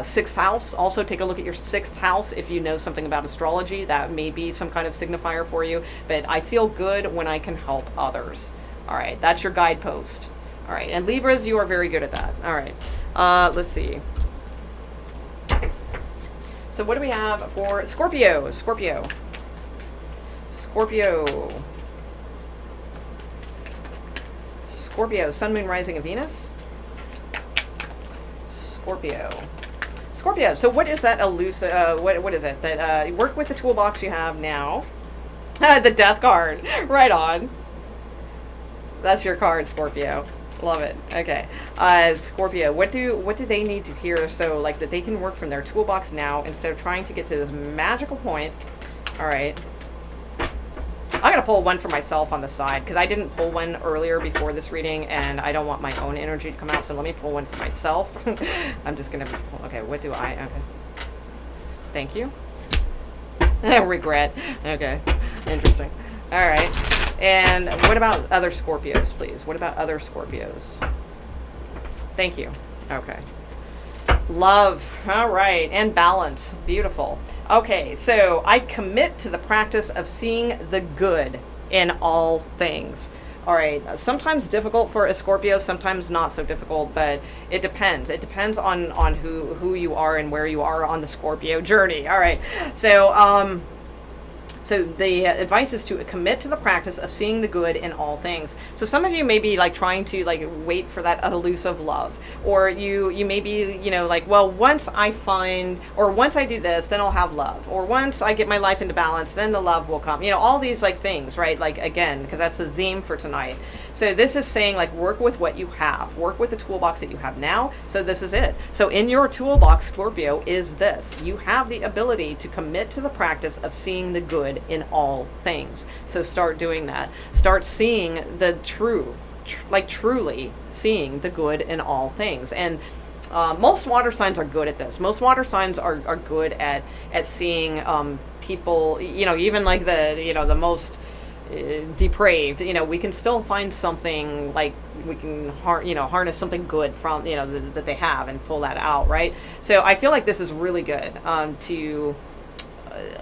Sixth house. Also take a look at your sixth house if you know something about astrology. That may be some kind of signifier for you. But I feel good when I can help others. All right. That's your guidepost. All right. And Libras, you are very good at that. All right. Let's see. So what do we have for Scorpio? Scorpio, Sun, Moon, Rising of Venus. Scorpio. So what is that elusive? What is it? That work with the toolbox you have now. The Death card. Right on. That's your card, Scorpio. Love it. Okay. Scorpio, what do they need to hear so like that they can work from their toolbox now instead of trying to get to this magical point? All right. I'm going to pull one for myself on the side because I didn't pull one earlier before this reading and I don't want my own energy to come out. So let me pull one for myself. I'm just going to, okay, what do I, okay. Thank you. Regret. Okay. Interesting. All right. And what about other Scorpios, please? What about other Scorpios? Thank you. Okay. Love. All right. And balance. Beautiful. Okay. So I commit to the practice of seeing the good in all things. All right. Sometimes difficult for a Scorpio, sometimes not so difficult, but it depends. It depends on who you are and where you are on the Scorpio journey. All right. So the advice is to commit to the practice of seeing the good in all things. So some of you may be like trying to like wait for that elusive love, or you may be, like, well, once I find, or once I do this, then I'll have love, or once I get my life into balance, then the love will come. All these like things, right? Like, again, because that's the theme for tonight. So this is saying like work with what you have, work with the toolbox that you have now. So this is it. So in your toolbox, Scorpio, is this: you have the ability to commit to the practice of seeing the good in all things. So start doing that. Start seeing the truly seeing the good in all things. And most water signs are good at this. Most water signs are good at seeing people, even like the most depraved, we can still find something, like we can harness something good from that they have and pull that out, right? So I feel like this is really good to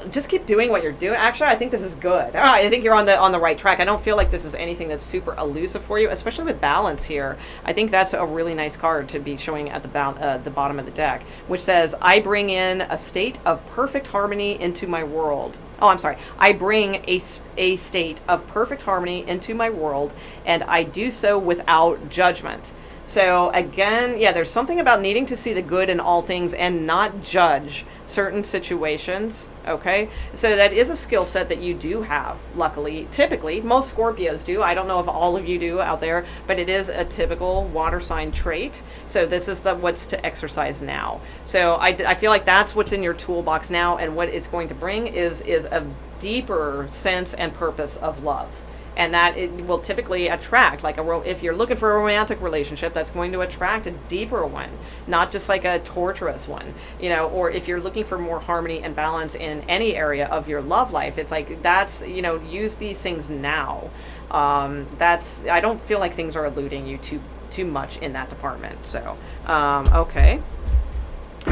just keep doing what you're doing. Actually, I think this is good. I think you're on the right track. I don't feel like this is anything that's super elusive for you, especially with balance here. I think that's a really nice card to be showing at the bottom of the deck, which says, I bring in a state of perfect harmony into my world. Oh, I'm sorry. I bring a state of perfect harmony into my world, and I do so without judgment. So again, there's something about needing to see the good in all things and not judge certain situations, okay? So that is a skill set that you do have, luckily. Typically, most Scorpios do. I don't know if all of you do out there, but it is a typical water sign trait. So this is what's to exercise now. So I feel like that's what's in your toolbox now, and what it's going to bring is a deeper sense and purpose of love. And that it will typically attract, like if you're looking for a romantic relationship, that's going to attract a deeper one, not just like a torturous one, or if you're looking for more harmony and balance in any area of your love life, it's like that's, use these things now. I don't feel like things are eluding you too much in that department. So, okay.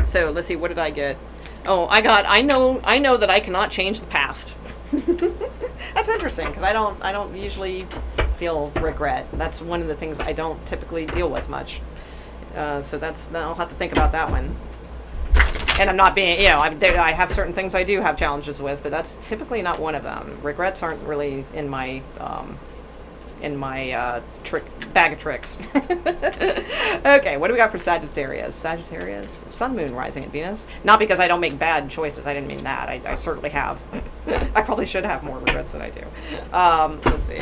So let's see, what did I get? Oh, I know that I cannot change the past. That's interesting, because I don't usually feel regret. That's one of the things I don't typically deal with much. So I'll have to think about that one. And I'm not being, I have certain things I do have challenges with, but that's typically not one of them. Regrets aren't really in my bag of tricks. Okay, what do we got for Sagittarius? Sagittarius, Sun, Moon, Rising, and Venus. Not because I don't make bad choices. I didn't mean that. I certainly have. I probably should have more regrets than I do. Let's see.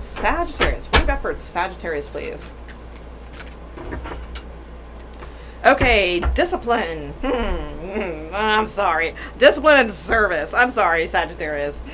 Sagittarius. What do we got for Sagittarius, please? Okay, discipline. I'm sorry. Discipline and service. I'm sorry, Sagittarius.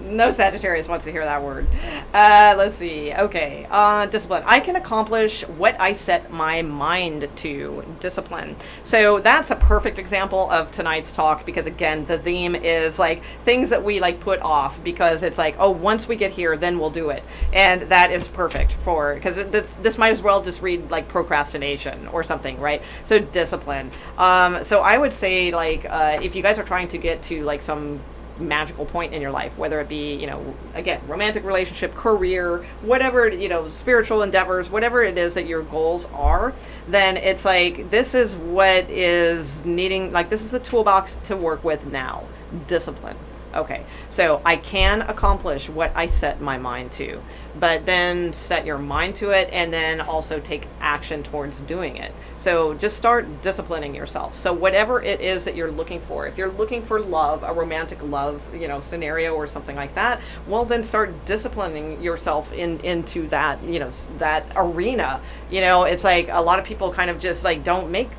No Sagittarius wants to hear that word. Let's see. Okay, discipline. I can accomplish what I set my mind to. Discipline. So that's a perfect example of tonight's talk, because again, the theme is like things that we like put off because it's like, oh, once we get here, then we'll do it. And that is perfect because this might as well just read like procrastination or something, right? So discipline. So I would say like if you guys are trying to get to like some magical point in your life, whether it be, again, romantic relationship, career, whatever, spiritual endeavors, whatever it is that your goals are, then it's like, this is what is needing, like, this is the toolbox to work with now. Discipline. Okay, so I can accomplish what I set my mind to, but then set your mind to it and then also take action towards doing it. So just start disciplining yourself. So whatever it is that you're looking for, if you're looking for love, a romantic love, scenario or something like that, well, then start disciplining yourself into that, that arena. It's like a lot of people kind of just like don't make,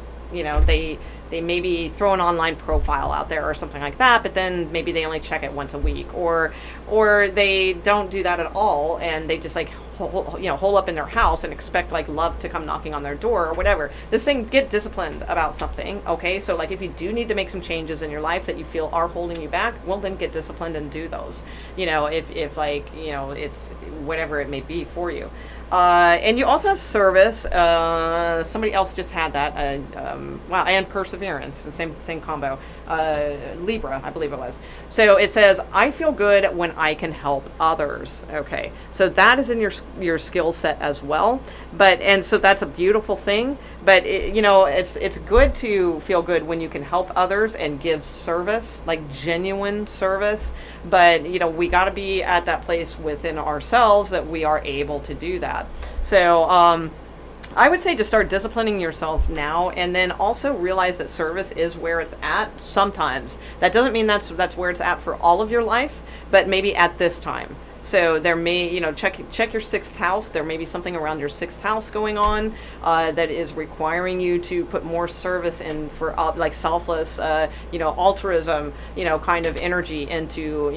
they maybe throw an online profile out there or something like that, but then maybe they only check it once a week, or they don't do that at all, and they just like hole up in their house and expect like love to come knocking on their door or whatever. This thing, get disciplined about something. Okay, so like if you do need to make some changes in your life that you feel are holding you back, well, then get disciplined and do those. If like it's whatever it may be for you. And you also have service. Somebody else just had that. Wow, and perseverance, the same combo. Libra, I believe it was. So it says, I feel good when I can help others. Okay, so that is in your skill set as well. And so that's a beautiful thing. But it's good to feel good when you can help others and give service, like genuine service. But we got to be at that place within ourselves that we are able to do that. So I would say to start disciplining yourself now, and then also realize that service is where it's at sometimes. That doesn't mean that's where it's at for all of your life, but maybe at this time. So there may, check your sixth house. There may be something around your sixth house going on that is requiring you to put more service in for like selfless, altruism, kind of energy into,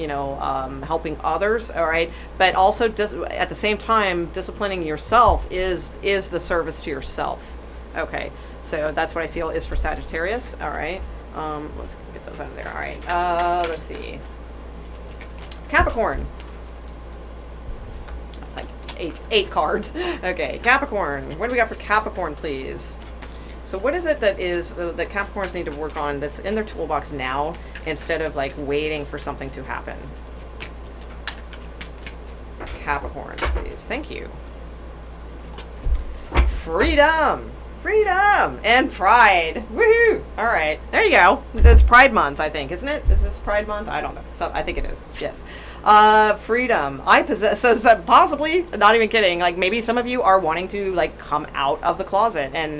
helping others. All right. But also at the same time, disciplining yourself is the service to yourself. Okay. So that's what I feel is for Sagittarius. All right. Let's get those out of there. All right. Let's see. Capricorn. Eight cards. Okay, Capricorn. What do we got for Capricorn, please? So what is it that Capricorns need to work on that's in their toolbox now instead of like waiting for something to happen? Capricorn, please. Thank you. Freedom and pride. Woohoo! All right, there you go. It's Pride Month, I think, isn't it? Is this Pride Month? I don't know. So I think it is. Yes. Freedom. I possess. So possibly, not even kidding. Like maybe some of you are wanting to like come out of the closet, and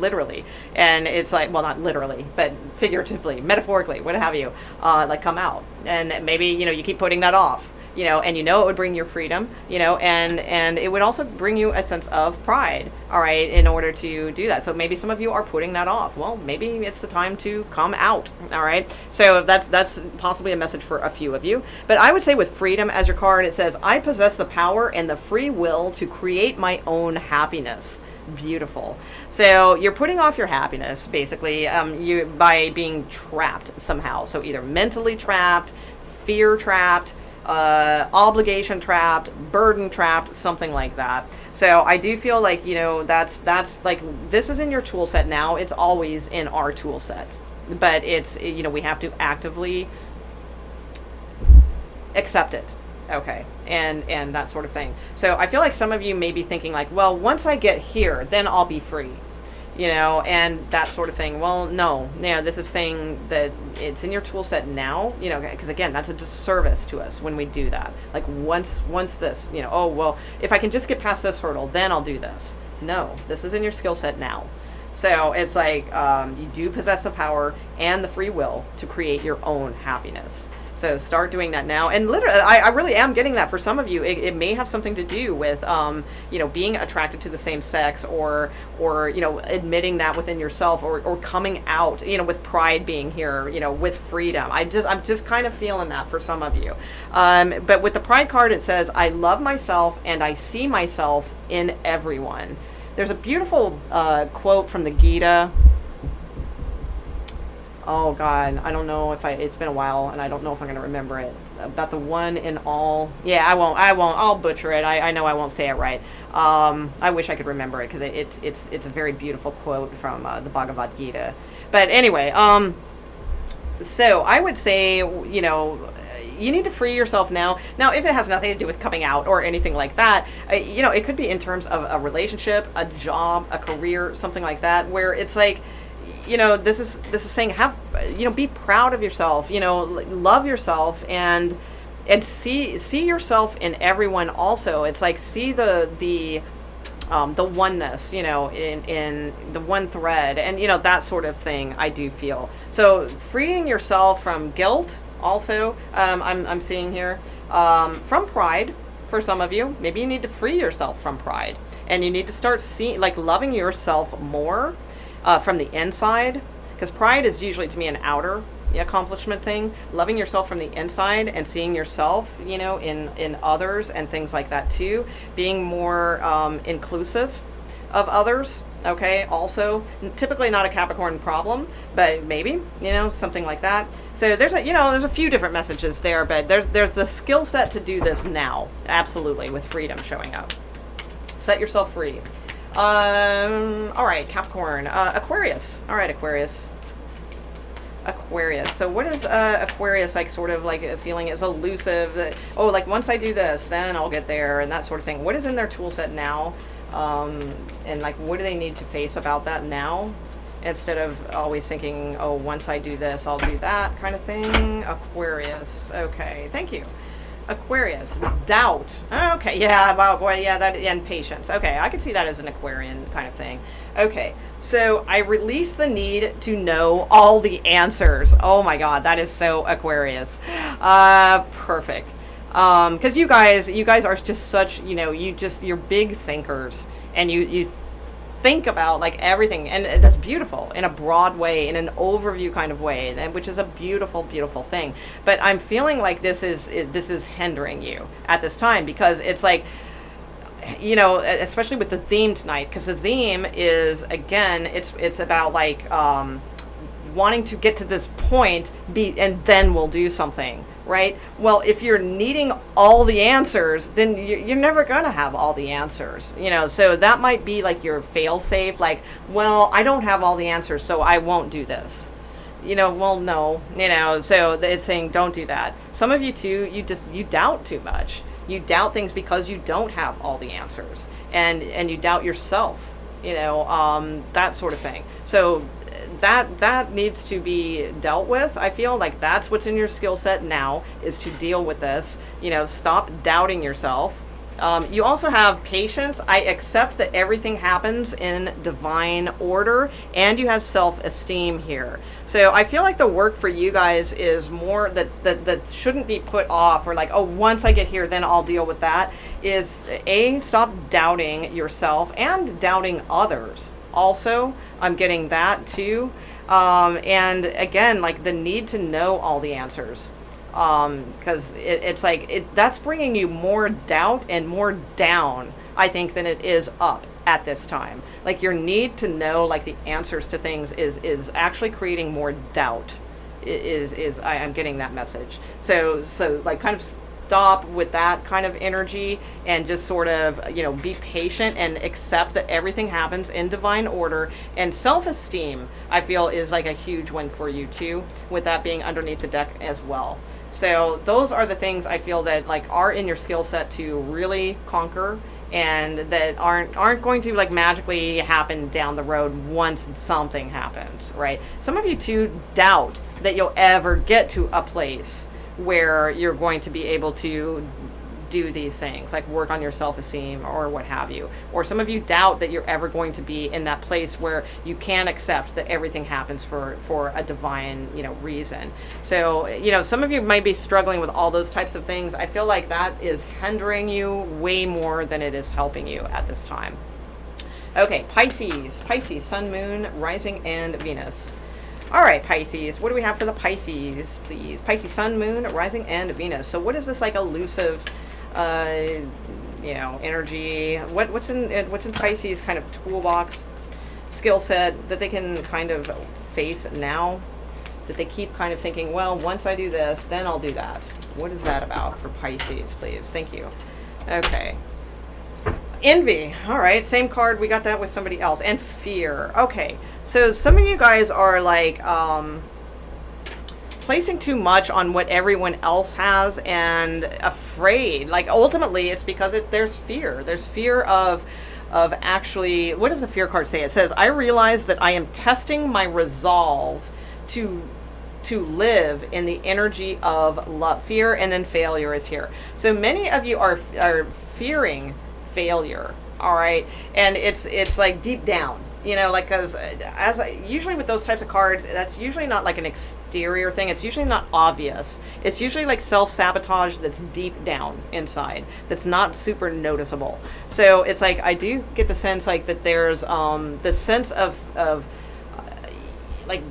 literally, and it's like, well, not literally, but figuratively, metaphorically, what have you, like come out, and maybe you keep putting that off. And it would bring your freedom, and it would also bring you a sense of pride, all right, in order to do that. So maybe some of you are putting that off. Well, maybe it's the time to come out, all right? So that's possibly a message for a few of you. But I would say with freedom as your card, it says, I possess the power and the free will to create my own happiness. Beautiful. So you're putting off your happiness, basically, by being trapped somehow. So either mentally trapped, fear trapped, obligation trapped, burden trapped, something like that. So I do feel like that's like, this is in your tool set now. It's always in our tool set, but it's we have to actively accept it. Okay, and that sort of thing. So I feel like some of you may be thinking like, well, once I get here, then I'll be free. And that sort of thing. Well, no, this is saying that it's in your tool set now, because again, that's a disservice to us when we do that. Like once this, oh, well, if I can just get past this hurdle, then I'll do this. No, this is in your skill set now. So it's like you do possess the power and the free will to create your own happiness. So start doing that now. And literally, I really am getting that for some of you. It may have something to do with, being attracted to the same sex, or admitting that within yourself, or coming out, with pride being here, with freedom. I'm just kind of feeling that for some of you. But with the pride card, it says, I love myself and I see myself in everyone. There's a beautiful quote from the Gita. Oh God, I don't know if it's been a while and I don't know if I'm going to remember it. About the one in all. Yeah, I won't, I'll butcher it. I know I won't say it right. I wish I could remember it because it's a very beautiful quote from the Bhagavad Gita. But anyway, so I would say, you need to free yourself now. Now, if it has nothing to do with coming out or anything like that, it could be in terms of a relationship, a job, a career, something like that, where it's like, this is saying, have, be proud of yourself, love yourself, and see yourself in everyone also. It's like, see the oneness, in the one thread, and that sort of thing. I do feel so, freeing yourself from guilt also. I'm seeing here, from pride. For some of you, maybe you need to free yourself from pride, and you need to start seeing, like, loving yourself more, from the inside, because pride is usually, to me, an outer accomplishment thing. Loving yourself from the inside and seeing yourself, in others and things like that too. Being more inclusive of others. Okay, also typically not a Capricorn problem, but maybe, something like that. So there's a few different messages there, but there's the skill set to do this now, absolutely, with freedom showing up. Set yourself free. All right, Capricorn, Aquarius. All right, Aquarius. So what is Aquarius like? Sort of like a feeling is elusive. That, like, once I do this, then I'll get there, and that sort of thing. What is in their tool set now? And like, what do they need to face about that now, instead of always thinking, once I do this, I'll do that kind of thing? Aquarius. Okay, thank you. Aquarius, doubt. Okay, yeah, wow, boy, yeah, that, and patience. Okay, I can see that as an Aquarian kind of thing. Okay, so I release the need to know all the answers. Oh my God, that is so Aquarius. Perfect. Because you guys are just such, you're big thinkers, and you think about, like, everything, and that's beautiful in a broad way, in an overview kind of way, and which is a beautiful, beautiful thing. But I'm feeling like this is hindering you at this time, because it's like, especially with the theme tonight, because the theme is, again, it's about, like, wanting to get to this point, and then we'll do something. Right? Well, if you're needing all the answers, then you're never going to have all the answers, so that might be like your fail safe, like, well, I don't have all the answers, so I won't do this. Well, no, so it's saying don't do that. Some of you too, you doubt too much. You doubt things because you don't have all the answers, and you doubt yourself, that sort of thing. So that needs to be dealt with. I feel like that's what's in your skill set now, is to deal with this. Stop doubting yourself. You also have patience. I accept that everything happens in divine order, and you have self-esteem here. So I feel like the work for you guys is more that shouldn't be put off, or like, once I get here, then I'll deal with that, is stop doubting yourself and doubting others. Also, I'm getting that too. And again, like, the need to know all the answers. Because it's like, that's bringing you more doubt and more down, I think, than it is up at this time. Like, your need to know, like, the answers to things is actually creating more doubt. I'm getting that message. So like, kind of stop with that kind of energy, and just sort of, be patient and accept that everything happens in divine order. And self-esteem, I feel, is like a huge one for you too, with that being underneath the deck as well. So those are the things I feel that, like, are in your skill set to really conquer, and that aren't going to, like, magically happen down the road once something happens, right? Some of you too doubt that you'll ever get to a place where you're going to be able to do these things, like work on your self-esteem or what have you. Or some of you doubt that you're ever going to be in that place where you can accept that everything happens for a divine, reason. So, some of you might be struggling with all those types of things. I feel like that is hindering you way more than it is helping you at this time. Okay, Pisces, Sun, Moon, Rising, and Venus. All right, Pisces, what do we have for the Pisces, please? Pisces, Sun, Moon, Rising, and Venus. So what is this, like, elusive, energy? What's in Pisces kind of toolbox skill set that they can kind of face now, that they keep kind of thinking, well, once I do this, then I'll do that? What is that about for Pisces, please? Thank you. Okay. Envy. All right, same card. We got that with somebody else. And fear. Okay, so some of you guys are like placing too much on what everyone else has, and afraid. Like, ultimately, it's because there's fear. There's fear of of actually, what does the fear card say? It says, I realize that I am testing my resolve to live in the energy of love. Fear and then failure is here. So many of you are fearing failure, all right? And it's like deep down. Like, because usually with those types of cards, that's usually not like an exterior thing. It's usually not obvious. It's usually like self-sabotage that's deep down inside, that's not super noticeable. So it's like, I do get the sense like that there's this sense of like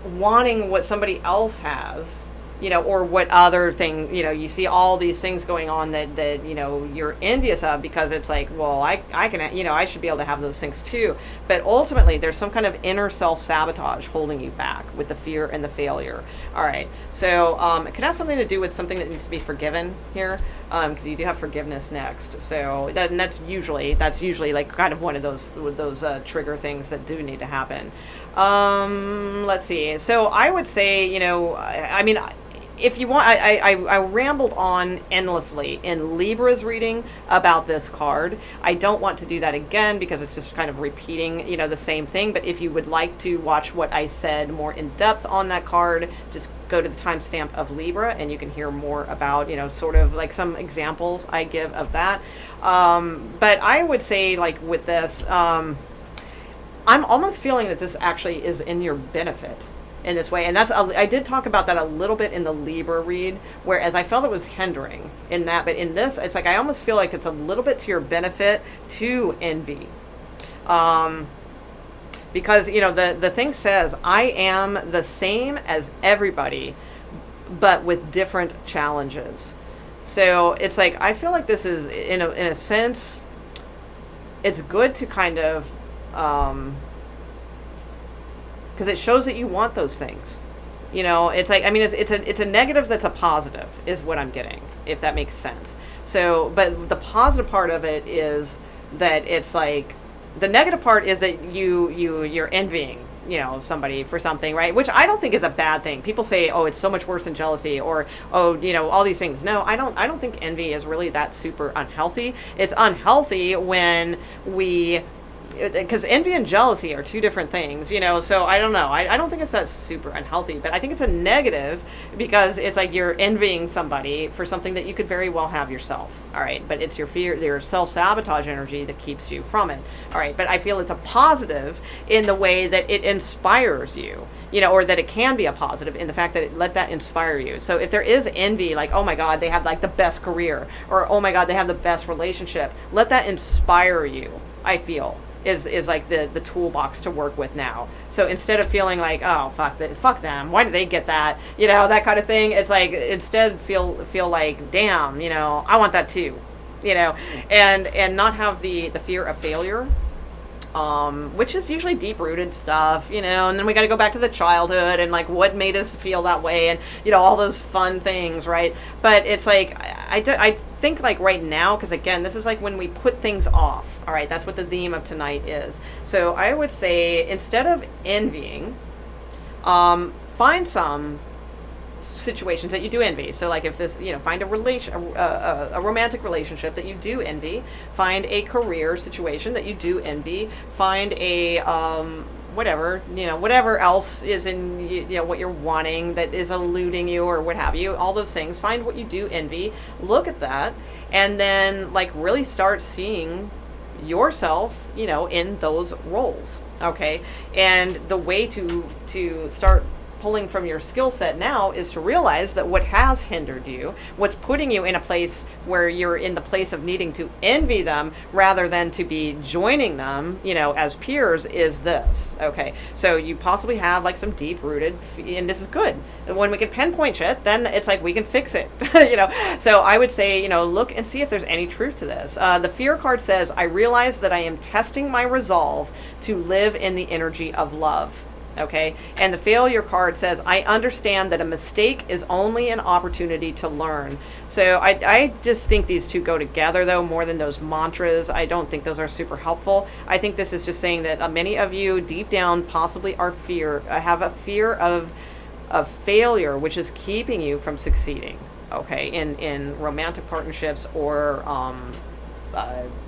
wanting what somebody else has, or what other thing, you see all these things going on that you're envious of, because it's like, well, I can, I should be able to have those things too. But ultimately, there's some kind of inner self-sabotage holding you back with the fear and the failure. All right. So it could have something to do with something that needs to be forgiven here, because you do have forgiveness next. So that's usually like kind of one of those trigger things that do need to happen. Let's see. So I would say, I mean, if you want, I rambled on endlessly in Libra's reading about this card. I don't want to do that again because it's just kind of repeating, the same thing. But if you would like to watch what I said more in depth on that card, just go to the timestamp of Libra and you can hear more about, sort of like some examples I give of that. But I would say, like with this, I'm almost feeling that this actually is in your benefit in this way. And I did talk about that a little bit in the Libra read, whereas I felt it was hindering in that. But in this, it's like I almost feel like it's a little bit to your benefit to envy. Because, the thing says, I am the same as everybody, but with different challenges. So it's like, I feel like this is, in a sense, it's good to kind of, because it shows that you want those things. It's like, I mean, it's a negative that's a positive is what I'm getting, if that makes sense. So, but the positive part of it is that it's like, the negative part is that you're envying, somebody for something, right? Which I don't think is a bad thing. People say, oh, it's so much worse than jealousy, or, oh, all these things. No, I don't think envy is really that super unhealthy. It's unhealthy when because envy and jealousy are two different things, so I don't know. I don't think it's that super unhealthy, but I think it's a negative because it's like you're envying somebody for something that you could very well have yourself. All right. But it's your fear, your self-sabotage energy that keeps you from it. All right. But I feel it's a positive in the way that it inspires you, or that it can be a positive in the fact that let that inspire you. So if there is envy, like, oh my God, they have like the best career, or oh my God, they have the best relationship, let that inspire you, I feel. Is like the toolbox to work with now. So instead of feeling like, oh, fuck them, why do they get that, that kind of thing, it's like, instead feel like, damn, I want that too, and not have the fear of failure, which is usually deep-rooted stuff, and then we got to go back to the childhood and like what made us feel that way, and all those fun things, right? But it's like I think like right now, because again, this is like when we put things off. All right, that's what the theme of tonight is. So I would say, instead of envying, find some situations that you do envy. So like if this, find a romantic relationship that you do envy, find a career situation that you do envy, find a whatever else is in what you're wanting that is eluding you or what have you, all those things, find what you do envy, look at that, and then like really start seeing yourself in those roles. Okay. And the way to start pulling from your skill set now is to realize that what has hindered you, what's putting you in a place where you're in the place of needing to envy them rather than to be joining them, as peers, is this. Okay. So you possibly have like some deep rooted, and this is good. When we can pinpoint it, then it's like we can fix it, So I would say, look and see if there's any truth to this. The fear card says, I realize that I am testing my resolve to live in the energy of love. Okay. And the failure card says, I understand that a mistake is only an opportunity to learn. So I just think these two go together, though, more than those mantras. I don't think those are super helpful. I think this is just saying that many of you deep down possibly have a fear of failure, which is keeping you from succeeding. Okay. In romantic partnerships or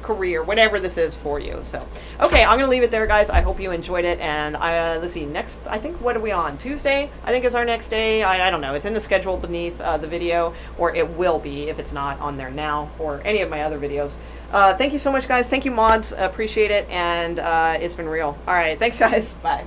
career, whatever this is for you. So, okay, I'm gonna leave it there, guys. I hope you enjoyed it. And let's see, next, I think, what are we on? Tuesday, I think, is our next day. I don't know. It's in the schedule beneath the video, or it will be if it's not on there now, or any of my other videos. Thank you so much, guys. Thank you, mods. Appreciate it. And it's been real. All right. Thanks, guys. Bye.